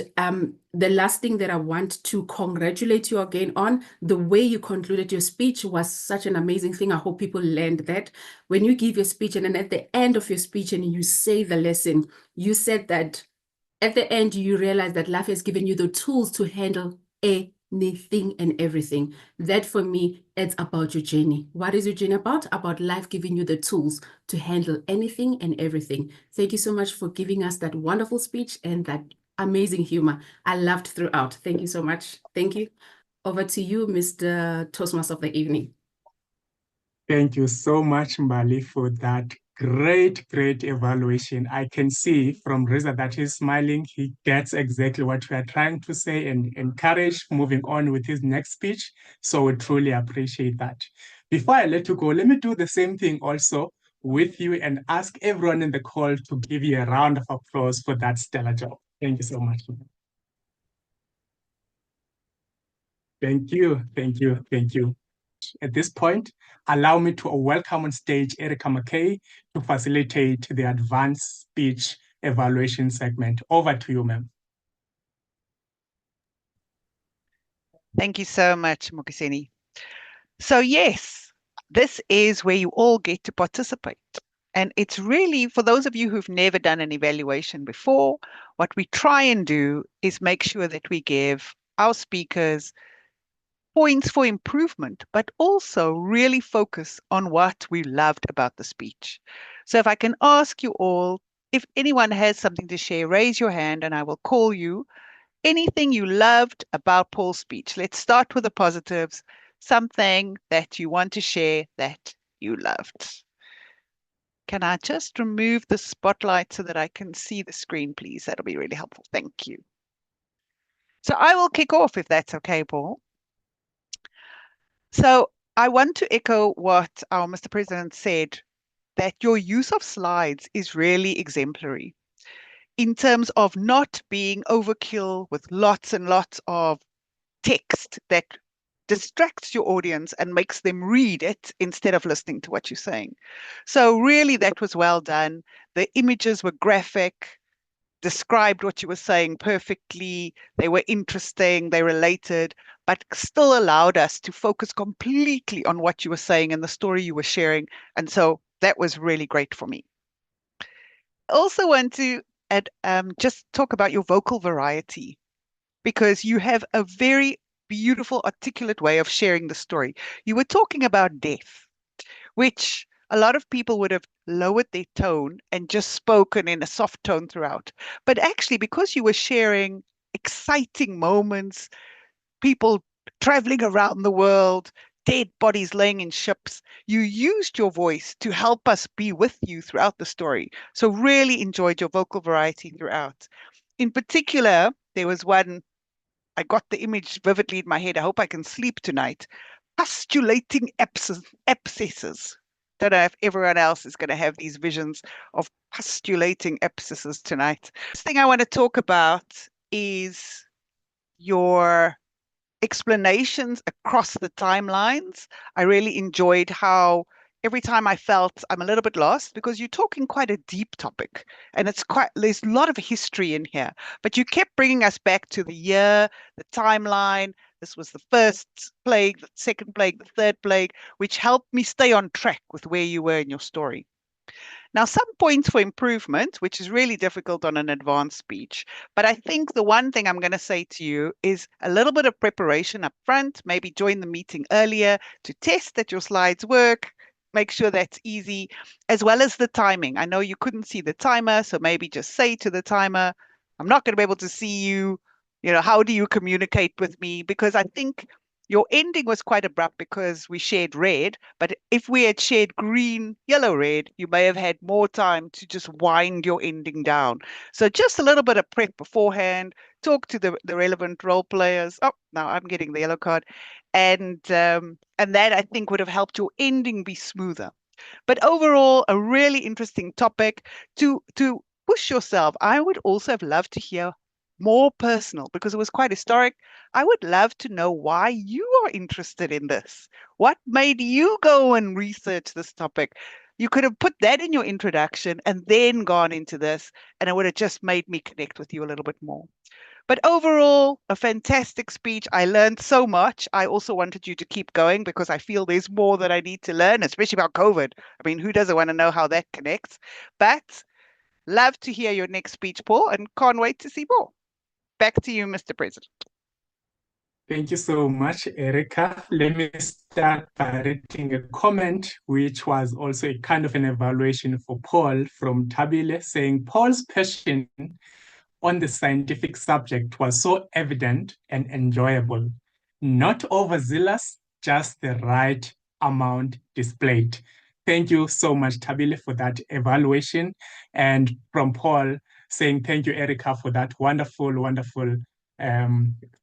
the last thing that I want to congratulate you again on, the way you concluded your speech was such an amazing thing. I hope people learned that. When you give your speech, and then at the end of your speech and you say the lesson, you said that at the end, you realize that life has given you the tools to handle anything and everything. That, for me, it's about your journey. What is your journey about? About life giving you the tools to handle anything and everything. Thank you so much for giving us that wonderful speech and that amazing humor. I laughed throughout. Thank you so much. Thank you. Over to you, Mr. Toastmaster of the evening. Thank you so much, Mbali, for that great evaluation. I can see from Reza that he's smiling. He gets exactly what we are trying to say and encourage moving on with his next speech. So we truly appreciate that. Before I let you go, let me do the same thing also with you and ask everyone in the call to give you a round of applause for that stellar job. Thank you so much. Thank you. At this point, allow me to welcome on stage Erica McKay to facilitate the advanced speech evaluation segment. Over to you, ma'am. Thank you so much, Mokiseni. So yes, this is where you all get to participate. And it's really, for those of you who've never done an evaluation before, what we try and do is make sure that we give our speakers points for improvement, but also really focus on what we loved about the speech. So if I can ask you all, if anyone has something to share, raise your hand and I will call you. Anything you loved about Paul's speech. Let's start with the positives. Something that you want to share that you loved. Can I just remove the spotlight so that I can see the screen, please? That'll be really helpful. Thank you. So I will kick off if that's okay, Paul. So I want to echo what our Mr. President said, that your use of slides is really exemplary in terms of not being overkill with lots and lots of text that distracts your audience and makes them read it instead of listening to what you're saying. So really, that was well done. The images were graphic, described what you were saying perfectly. They were interesting, they related, but still allowed us to focus completely on what you were saying and the story you were sharing. And so that was really great for me. I also want to just talk about your vocal variety, because you have a very beautiful, articulate way of sharing the story. You were talking about death, which a lot of people would have lowered their tone and just spoken in a soft tone throughout. But actually, because you were sharing exciting moments, people traveling around the world, dead bodies laying in ships, you used your voice to help us be with you throughout the story. So really enjoyed your vocal variety throughout. In particular, there was one, I got the image vividly in my head. I hope I can sleep tonight. Pustulating abscesses. Don't know if everyone else is going to have these visions of pustulating abscesses tonight. The thing I want to talk about is your explanations across the timelines. I really enjoyed how every time I felt I'm a little bit lost, because you're talking quite a deep topic and there's a lot of history in here, but you kept bringing us back to the year, the timeline. This was the first plague, the second plague, the third plague, which helped me stay on track with where you were in your story. Now, some points for improvement, which is really difficult on an advanced speech. But I think the one thing I'm going to say to you is a little bit of preparation up front, maybe join the meeting earlier to test that your slides work, make sure that's easy, as well as the timing. I know you couldn't see the timer, so maybe just say to the timer, I'm not going to be able to see you. How do you communicate with me? Because I think your ending was quite abrupt because we shared red, but if we had shared green, yellow, red, you may have had more time to just wind your ending down. So just a little bit of prep beforehand, talk to the relevant role players. Oh, now I'm getting the yellow card. And that I think would have helped your ending be smoother. But overall, a really interesting topic to push yourself. I would also have loved to hear more personal, because it was quite historic. I would love to know why you are interested in this. What made you go and research this topic? You could have put that in your introduction and then gone into this, and it would have just made me connect with you a little bit more. But overall, a fantastic speech. I learned so much. I also wanted you to keep going because I feel there's more that I need to learn, especially about COVID. I mean, who doesn't want to know how that connects? But love to hear your next speech, Paul, and can't wait to see more. Back to you, Mr. President. Thank you so much, Erica. Let me start by reading a comment, which was also a kind of an evaluation for Paul from Tabile, saying Paul's passion on the scientific subject was so evident and enjoyable. Not overzealous, just the right amount displayed. Thank you so much, Tabile, for that evaluation. And from Paul, saying thank you, Erica, for that wonderful, wonderful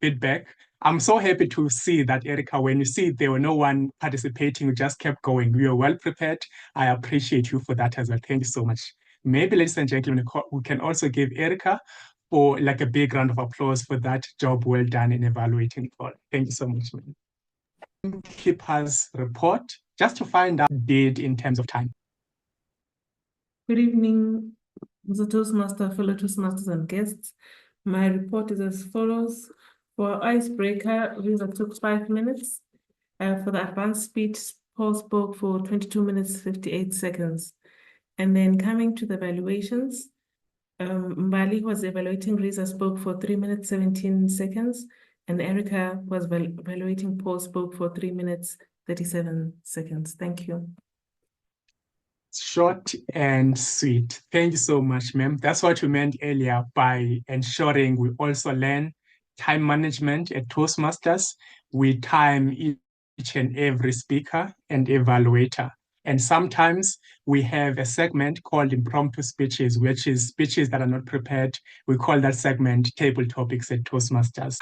feedback. I'm so happy to see that, Erica, when you see there were no one participating, you just kept going. You were well prepared. I appreciate you for that as well. Thank you so much. Maybe, ladies and gentlemen, we can also give Erica for like a big round of applause for that job well done in evaluating Paul. Thank you so much, man. Keeper's report, just to find out did in terms of time. Good evening, Mr. Toastmaster, fellow Toastmasters and guests. My report is as follows. For icebreaker, Risa took 5 minutes. For the advanced speech, Paul spoke for 22 minutes, 58 seconds. And then coming to the evaluations, Mbali was evaluating, Risa spoke for 3 minutes, 17 seconds. And Erica was evaluating, Paul spoke for 3 minutes, 37 seconds. Thank you. Short and sweet. Thank you so much, ma'am. That's what we meant earlier by ensuring we also learn time management at Toastmasters. We time each and every speaker and evaluator. And sometimes we have a segment called impromptu speeches, which is speeches that are not prepared. We call that segment table topics at Toastmasters.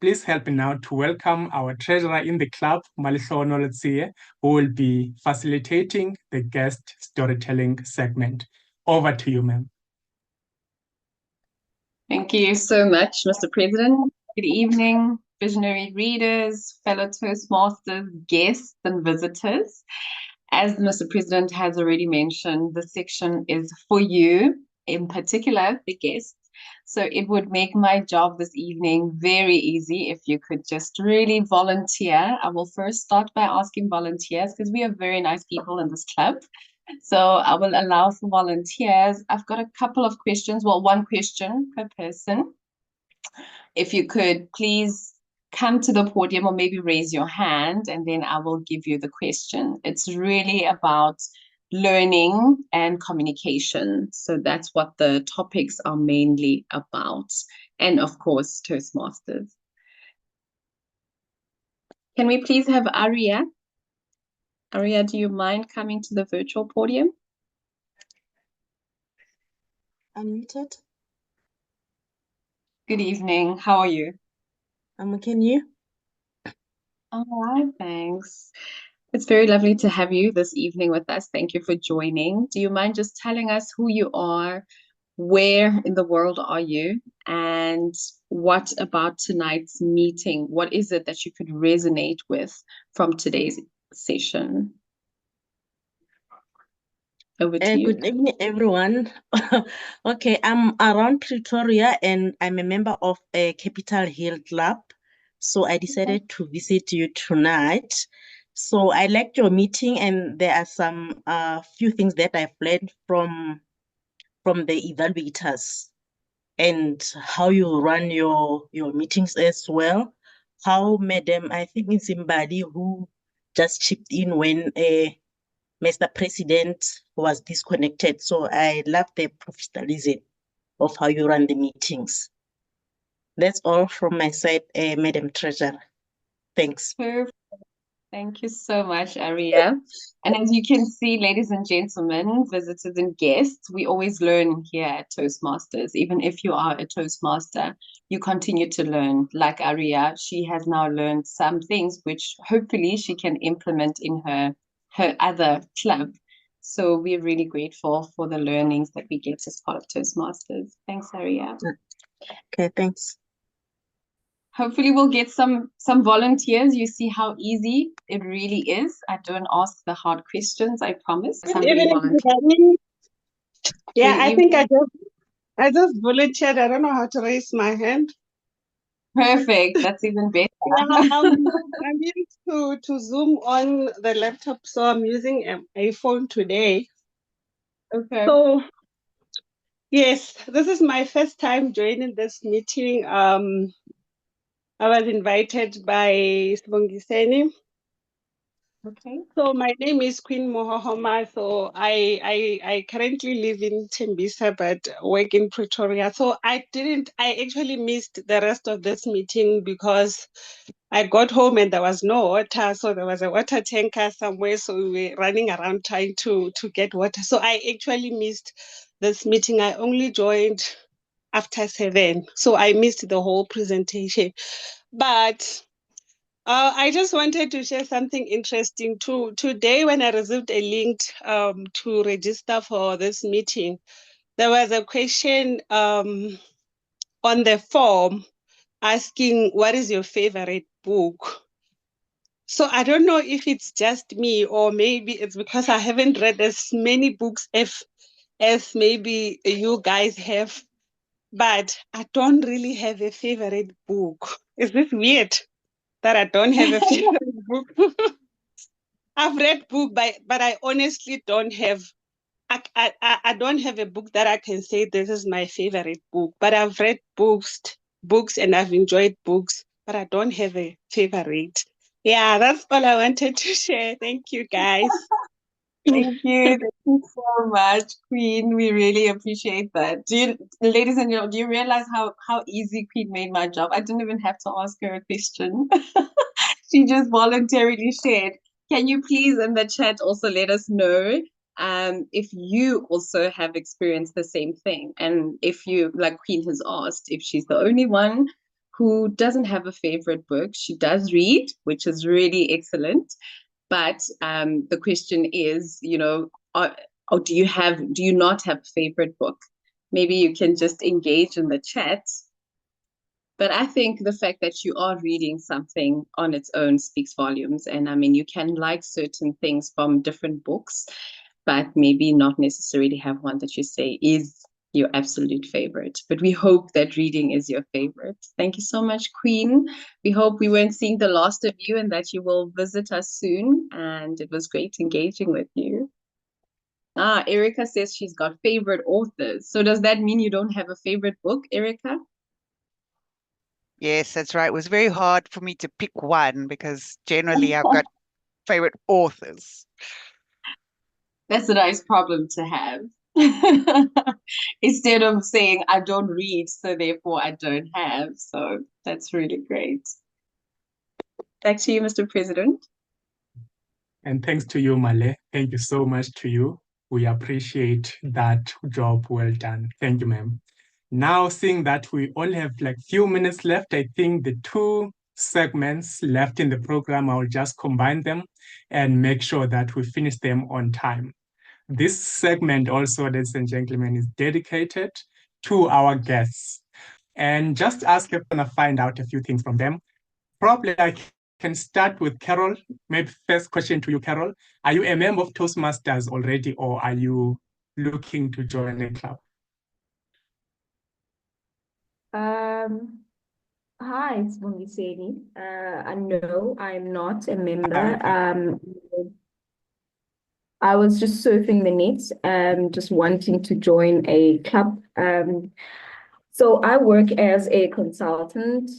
Please help me now to welcome our treasurer in the club, Maliso Nolotsie, who will be facilitating the guest storytelling segment. Over to you, ma'am. Thank you so much, Mr. President. Good evening, visionary readers, fellow Toastmasters, guests, and visitors. As Mr. President has already mentioned, this section is for you, in particular, the guests. So it would make my job this evening very easy if you could just really volunteer. I will first start by asking volunteers because we are very nice people in this club. So I will allow for volunteers. I've got a couple of questions. Well, one question per person. If you could please come to the podium or maybe raise your hand and then I will give you the question. It's really about learning and communication. So that's what the topics are mainly about. And of course, Toastmasters. Can we please have Aria? Aria, do you mind coming to the virtual podium? Unmuted. Good evening. How are you? I'm okay, and you? All right, thanks. It's very lovely to have you this evening with us. Thank you for joining. Do you mind just telling us who you are, where in the world are you, and what about tonight's meeting? What is it that you could resonate with from today's session? Over to you. Good evening, everyone. Okay, I'm around Pretoria and I'm a member of a Capital Hill Club. So I decided to visit you tonight. So I liked your meeting and there are some few things that I've learned from the evaluators and how you run your meetings as well. How Madam, I think it's somebody who just chipped in when Mr. President was disconnected. So I love the professionalism of how you run the meetings. That's all from my side, Madam Treasurer. Thanks. Perfect. Thank you so much, Aria. And as you can see, ladies and gentlemen, visitors and guests, we always learn here at Toastmasters. Even if you are a Toastmaster, you continue to learn. Like Aria, she has now learned some things which hopefully she can implement in her other club. So we're really grateful for the learnings that we get as part of Toastmasters. Thanks, Aria. Okay, thanks. Hopefully we'll get some volunteers. You see how easy it really is. I don't ask the hard questions, I promise. Somebody volunteer. Yeah, Good I think evening. I just volunteered. I don't know how to raise my hand. Perfect. That's even better. Yeah, I'm used to Zoom on the laptop, so I'm using a phone today. Okay. So yes, this is my first time joining this meeting. I was invited by Sibongiseni. Okay. So my name is Queen Mohohoma. So I currently live in Tembisa but work in Pretoria. So I actually missed the rest of this meeting because I got home and there was no water. So there was a water tanker somewhere. So we were running around trying to get water. So I actually missed this meeting. I only joined after 7. So I missed the whole presentation. But I just wanted to share something interesting too. Today, when I received a link to register for this meeting, there was a question on the form asking, what is your favorite book? So I don't know if it's just me or maybe it's because I haven't read as many books as maybe you guys have, but I don't really have a favorite book. Is this weird that I don't have a favorite book? I've read book, but I honestly don't have. I don't have a book that I can say this is my favorite book. But I've read books, and I've enjoyed books. But I don't have a favorite. Yeah, that's all I wanted to share. Thank you, guys. Thank you. Thank you so much, Queen. We really appreciate that. Ladies and gentlemen, do you realize how easy Queen made my job? I didn't even have to ask her a question. She just voluntarily shared. Can you please in the chat also let us know if you also have experienced the same thing? And if you, like Queen has asked, if she's the only one who doesn't have a favorite book, she does read, which is really excellent. But the question is, or do you not have a favorite book? Maybe you can just engage in the chat. But I think the fact that you are reading something on its own speaks volumes. And I mean, you can like certain things from different books, but maybe not necessarily have one that you say is your absolute favorite. But we hope that reading is your favorite. Thank you so much, Queen. We hope we weren't seeing the last of you and that you will visit us soon. And it was great engaging with you. Erica says she's got favorite authors. So does that mean you don't have a favorite book, Erica? Yes, that's right. It was very hard for me to pick one because generally I've got favorite authors. That's a nice problem to have. Instead of saying I don't read, so therefore I don't have. So that's really great. Back to you, Mr. President. And thanks to you, Male. Thank you so much to you. We appreciate that job well done. Thank you, ma'am. Now, seeing that we only have like few minutes left, I think the two segments left in the program, I'll just combine them and make sure that we finish them on time. This segment also, ladies and gentlemen, is dedicated to our guests. And just ask if I'm gonna find out a few things from them. Probably I can start with Carol. Maybe first question to you, Carol. Are you a member of Toastmasters already, or are you looking to join a club? Hi, it's Bongiseni. No, I'm not a member. I was just surfing the net, just wanting to join a club. So I work as a consultant.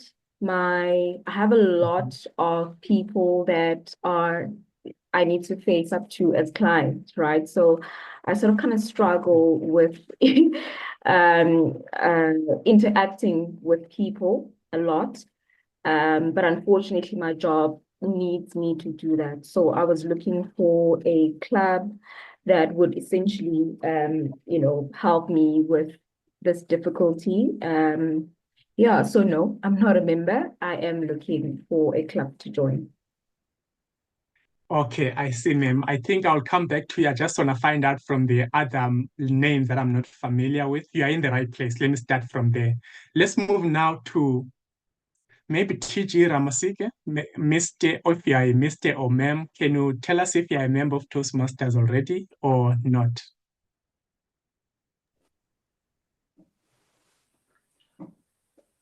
I have a lot of people that I need to face up to as clients, right? So I sort of kind of struggle with interacting with people a lot. But unfortunately, my job needs me to do that. So I was looking for a club that would essentially, help me with this difficulty. Yeah, so no, I'm not a member. I am looking for a club to join. Okay, I see, ma'am. I think I'll come back to you. I just want to find out from the other names that I'm not familiar with. You are in the right place. Let me start from there. Let's move now to maybe TG Ramasike, Mr. or if you are a Mr. or ma'am. Can you tell us if you are a member of Toastmasters already or not?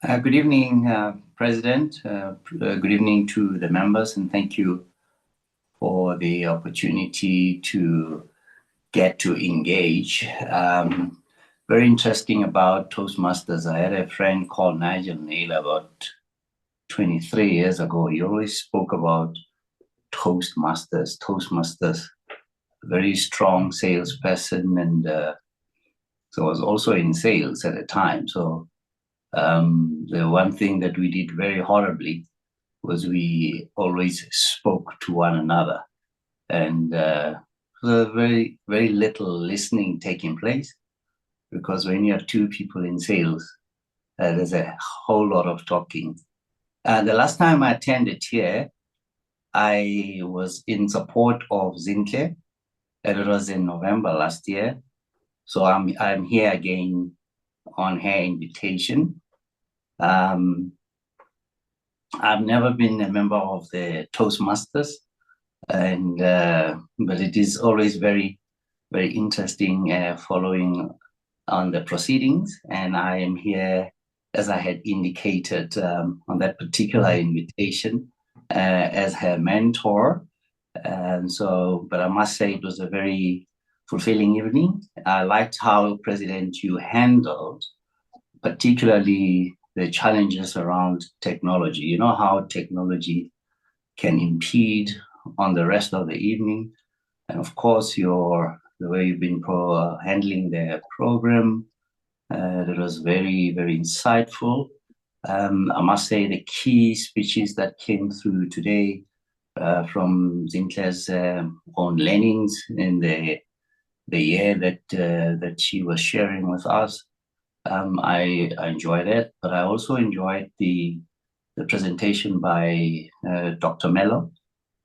Good evening, President. Good evening to the members, and thank you for the opportunity to get to engage. Very interesting about Toastmasters. I had a friend called Nigel Neal about 23 years ago. He always spoke about Toastmasters. A very strong salesperson, and so I was also in sales at the time. So the one thing that we did very horribly was we always spoke to one another, and there was very, very little listening taking place, because when you have two people in sales, there's a whole lot of talking. The last time I attended here, I was in support of Zintle, and it was in November last year. So I'm here again on her invitation. I've never been a member of the Toastmasters, and but it is always very, very interesting following on the proceedings. And I am here, as I had indicated on that particular invitation, as her mentor. And so, but I must say it was a very fulfilling evening. I liked how, President, you handled particularly the challenges around technology. You know how technology can impede on the rest of the evening. And of course, the way you've been handling the program, that was very, very insightful. I must say the key speeches that came through today from Zintle's own learnings in the year that she was sharing with us, I enjoyed it, but I also enjoyed the presentation by Dr. Mello.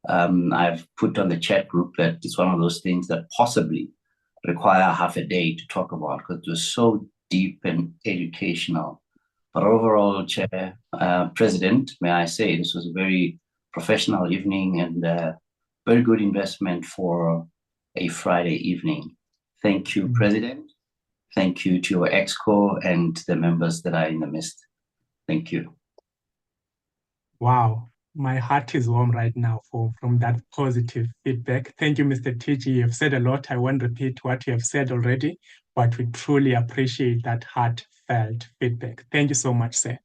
I've put on the chat group that it's one of those things that possibly require half a day to talk about, because it was so deep and educational. But overall, Chair, President, may I say this was a very professional evening and very good investment for a Friday evening. Thank you, President. Thank you to your EXCO and the members that are in the midst. Thank you. Wow, my heart is warm right now from that positive feedback. Thank you, Mr. TG. You've said a lot. I won't repeat what you have said already, but we truly appreciate that heartfelt feedback. Thank you so much, sir.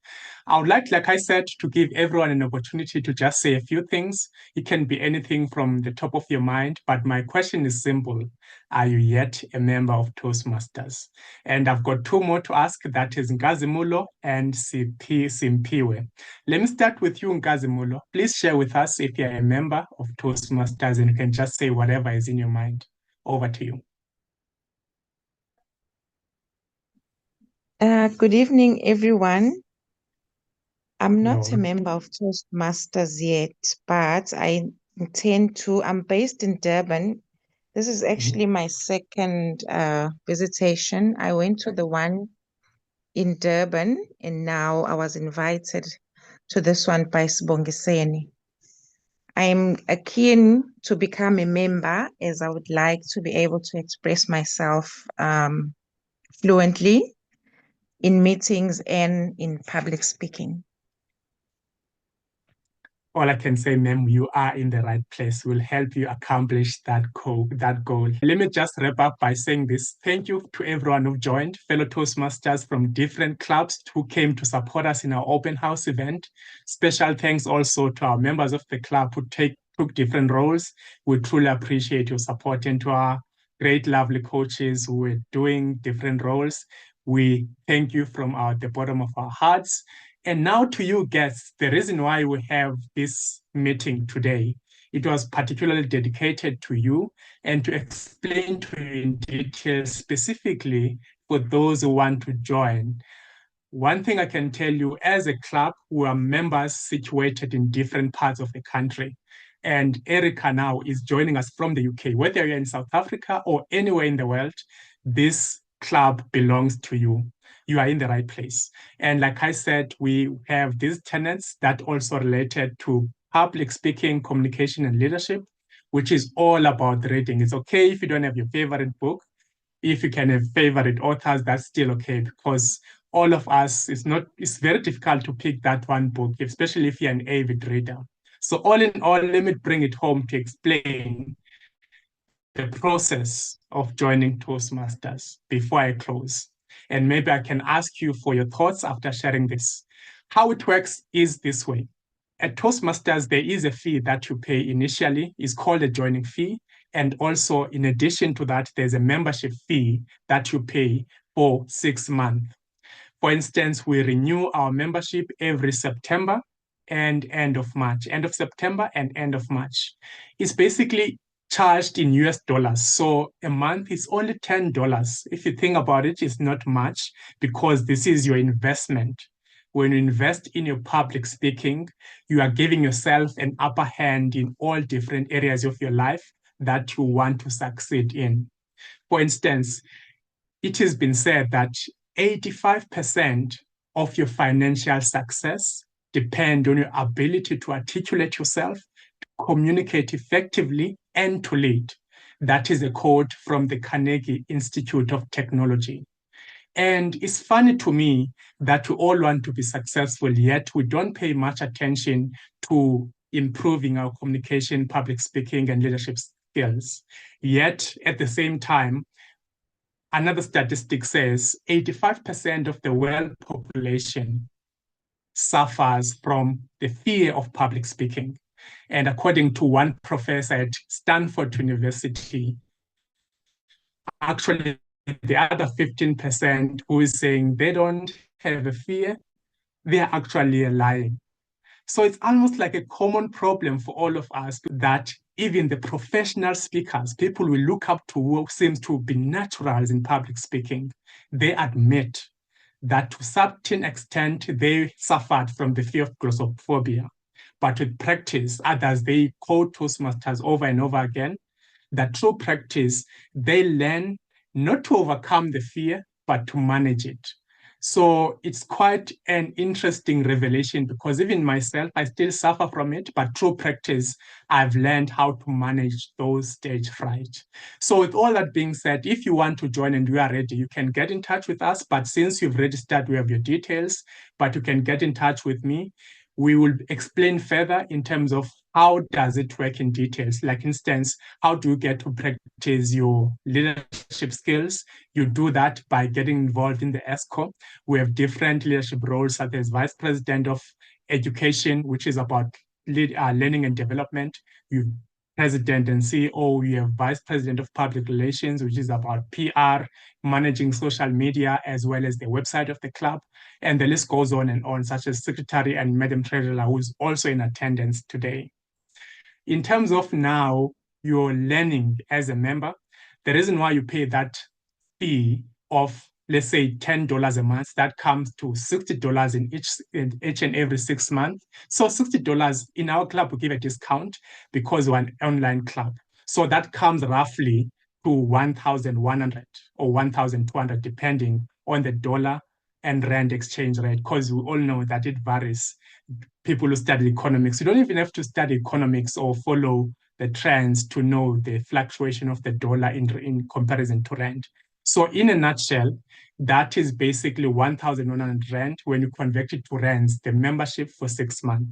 I would like I said, to give everyone an opportunity to just say a few things. It can be anything from the top of your mind, but my question is simple. Are you yet a member of Toastmasters? And I've got two more to ask. That is Ngazimulo and Simpiwe. Let me start with you, Ngazimulo. Please share with us if you're a member of Toastmasters, and you can just say whatever is in your mind. Over to you. Good evening, everyone. I'm not a Hello. member of Toastmasters yet, but I intend to. I'm based in Durban. This is actually my second visitation. I went to the one in Durban, and now I was invited to this one by Sibongiseni. I'm keen to become a member, as I would like to be able to express myself fluently in meetings and in public speaking. All I can say, ma'am, you are in the right place. We'll help you accomplish that goal. Let me just wrap up by saying this. Thank you to everyone who joined, fellow Toastmasters from different clubs who came to support us in our open house event. Special thanks also to our members of the club who took different roles. We truly appreciate your support, and to our great, lovely coaches who were doing different roles. We thank you from the bottom of our hearts. And now to you guests, the reason why we have this meeting today, it was particularly dedicated to you and to explain to you in detail specifically for those who want to join. One thing I can tell you, as a club, we are members situated in different parts of the country. And Erica now is joining us from the UK. Whether you're in South Africa or anywhere in the world, this club belongs to you. You are in the right place. And like I said, we have these tenets that also related to public speaking, communication, and leadership, which is all about reading. It's okay if you don't have your favorite book. If you can have favorite authors, that's still okay, because all of us, it's very difficult to pick that one book, especially if you're an avid reader. So all in all, let me bring it home to explain the process of joining Toastmasters before I close. And maybe I can ask you for your thoughts after sharing this. How it works is this way. At Toastmasters, there is a fee that you pay initially. It's called a joining fee. And also, in addition to that, there's a membership fee that you pay for 6 months. For instance, we renew our membership every September and end of March, end of September and end of March. It's basically charged in US dollars. So a month is only $10. If you think about it, it's not much, because this is your investment. When you invest in your public speaking, you are giving yourself an upper hand in all different areas of your life that you want to succeed in. For instance, it has been said that 85% of your financial success depend on your ability to articulate yourself, to communicate effectively, and to lead. That is a quote from the Carnegie Institute of Technology. And it's funny to me that we all want to be successful, yet we don't pay much attention to improving our communication, public speaking, and leadership skills. Yet, at the same time, another statistic says 85% of the world population suffers from the fear of public speaking. And according to one professor at Stanford University, actually the other 15% who is saying they don't have a fear, they are actually lying. So it's almost like a common problem for all of us that even the professional speakers, people we look up to who seems to be naturals in public speaking, they admit that to a certain extent they suffered from the fear of glossophobia. But with practice, others, they quote Toastmasters over and over again, that through practice, they learn not to overcome the fear, but to manage it. So it's quite an interesting revelation because even myself, I still suffer from it, but through practice, I've learned how to manage those stage fright. So with all that being said, if you want to join and you are ready, you can get in touch with us. But since you've registered, we have your details, but you can get in touch with me. We will explain further in terms of how does it work in details. Like instance, how do you get to practice your leadership skills? You do that by getting involved in the ESCO. We have different leadership roles such as Vice President of Education, which is about learning and development. You President and CEO, we have Vice President of Public Relations, which is about PR, managing social media, as well as the website of the club. And the list goes on and on, such as Secretary and Madam Treasurer, who is also in attendance today. In terms of now, you're learning as a member, the reason why you pay that fee of, let's say, $10 a month, that comes to $60 in each and every 6 months. So $60 in our club, we give a discount because we're an online club. So that comes roughly to 1,100 or 1,200, depending on the dollar and rand exchange rate, because we all know that it varies. People who study economics, you don't even have to study economics or follow the trends to know the fluctuation of the dollar in comparison to rand. So in a nutshell, that is basically 1,100 rand when you convert it to rands, the membership for 6 months.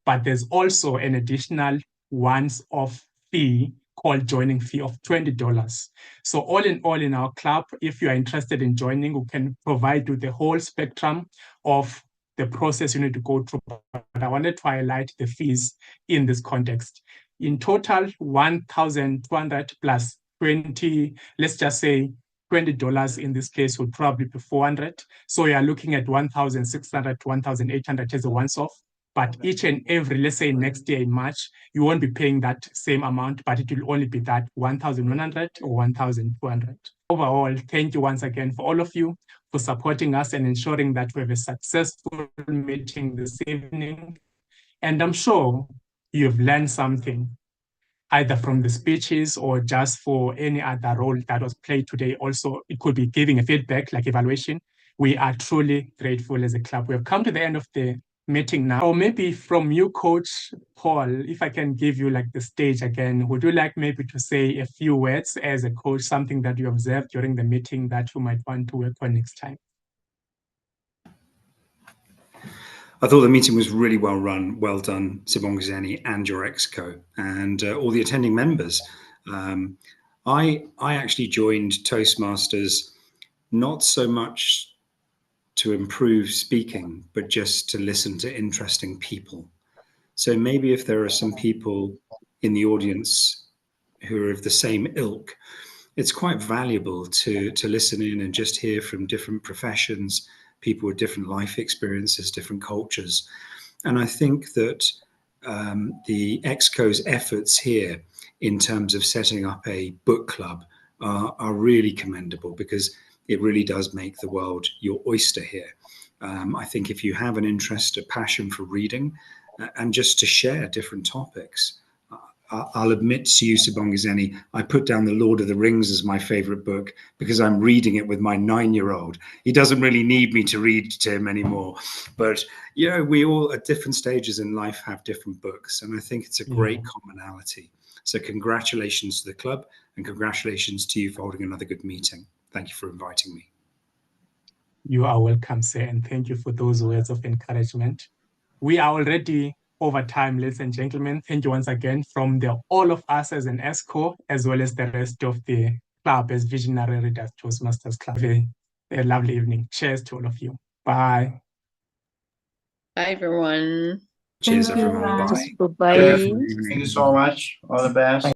But there's also an additional once-off fee called joining fee of $20. So all in all, in our club, if you are interested in joining, we can provide you the whole spectrum of the process you need to go through. But I wanted to highlight the fees in this context. In total, 1,200 plus 20, let's just say $20 in this case would probably be 400. So you are looking at 1,600 to 1,800 as a once-off. But each and every, let's say next year in March, you won't be paying that same amount, but it will only be that 1,100 or 1,200. Overall, thank you once again for all of you for supporting us and ensuring that we have a successful meeting this evening. And I'm sure you've learned something, either from the speeches or just for any other role that was played today. Also, it could be giving a feedback like evaluation. We are truly grateful as a club. We have come to the end of the meeting now. Or maybe from you, Coach Paul, if I can give you like the stage again, would you like maybe to say a few words as a coach, something that you observed during the meeting that you might want to work on next time? I thought the meeting was really well run, well done, Sibongizeni and your exco and all the attending members. I actually joined Toastmasters not so much to improve speaking, but just to listen to interesting people. So maybe if there are some people in the audience who are of the same ilk, it's quite valuable to listen in and just hear from different professions, people with different life experiences, different cultures. And I think that the EXCO's efforts here in terms of setting up a book club are really commendable, because it really does make the world your oyster here. I think if you have an interest, a passion for reading, and just to share different topics, I'll admit to you, Sibongizeni, I put down The Lord of the Rings as my favorite book because I'm reading it with my 9-year-old. He doesn't really need me to read to him anymore. But, you know, we all at different stages in life have different books. And I think it's a great commonality. So congratulations to the club, and congratulations to you for holding another good meeting. Thank you for inviting me. You are welcome, sir, and thank you for those words of encouragement. We are already over time, ladies and gentlemen. Thank you once again from all of us as an ESCO, as well as the rest of the club as Visionary Readers Toastmasters Club. A lovely evening. Cheers to all of you. Bye. Bye, everyone. Cheers, everyone. Bye. Bye. Thank you so much. All the best.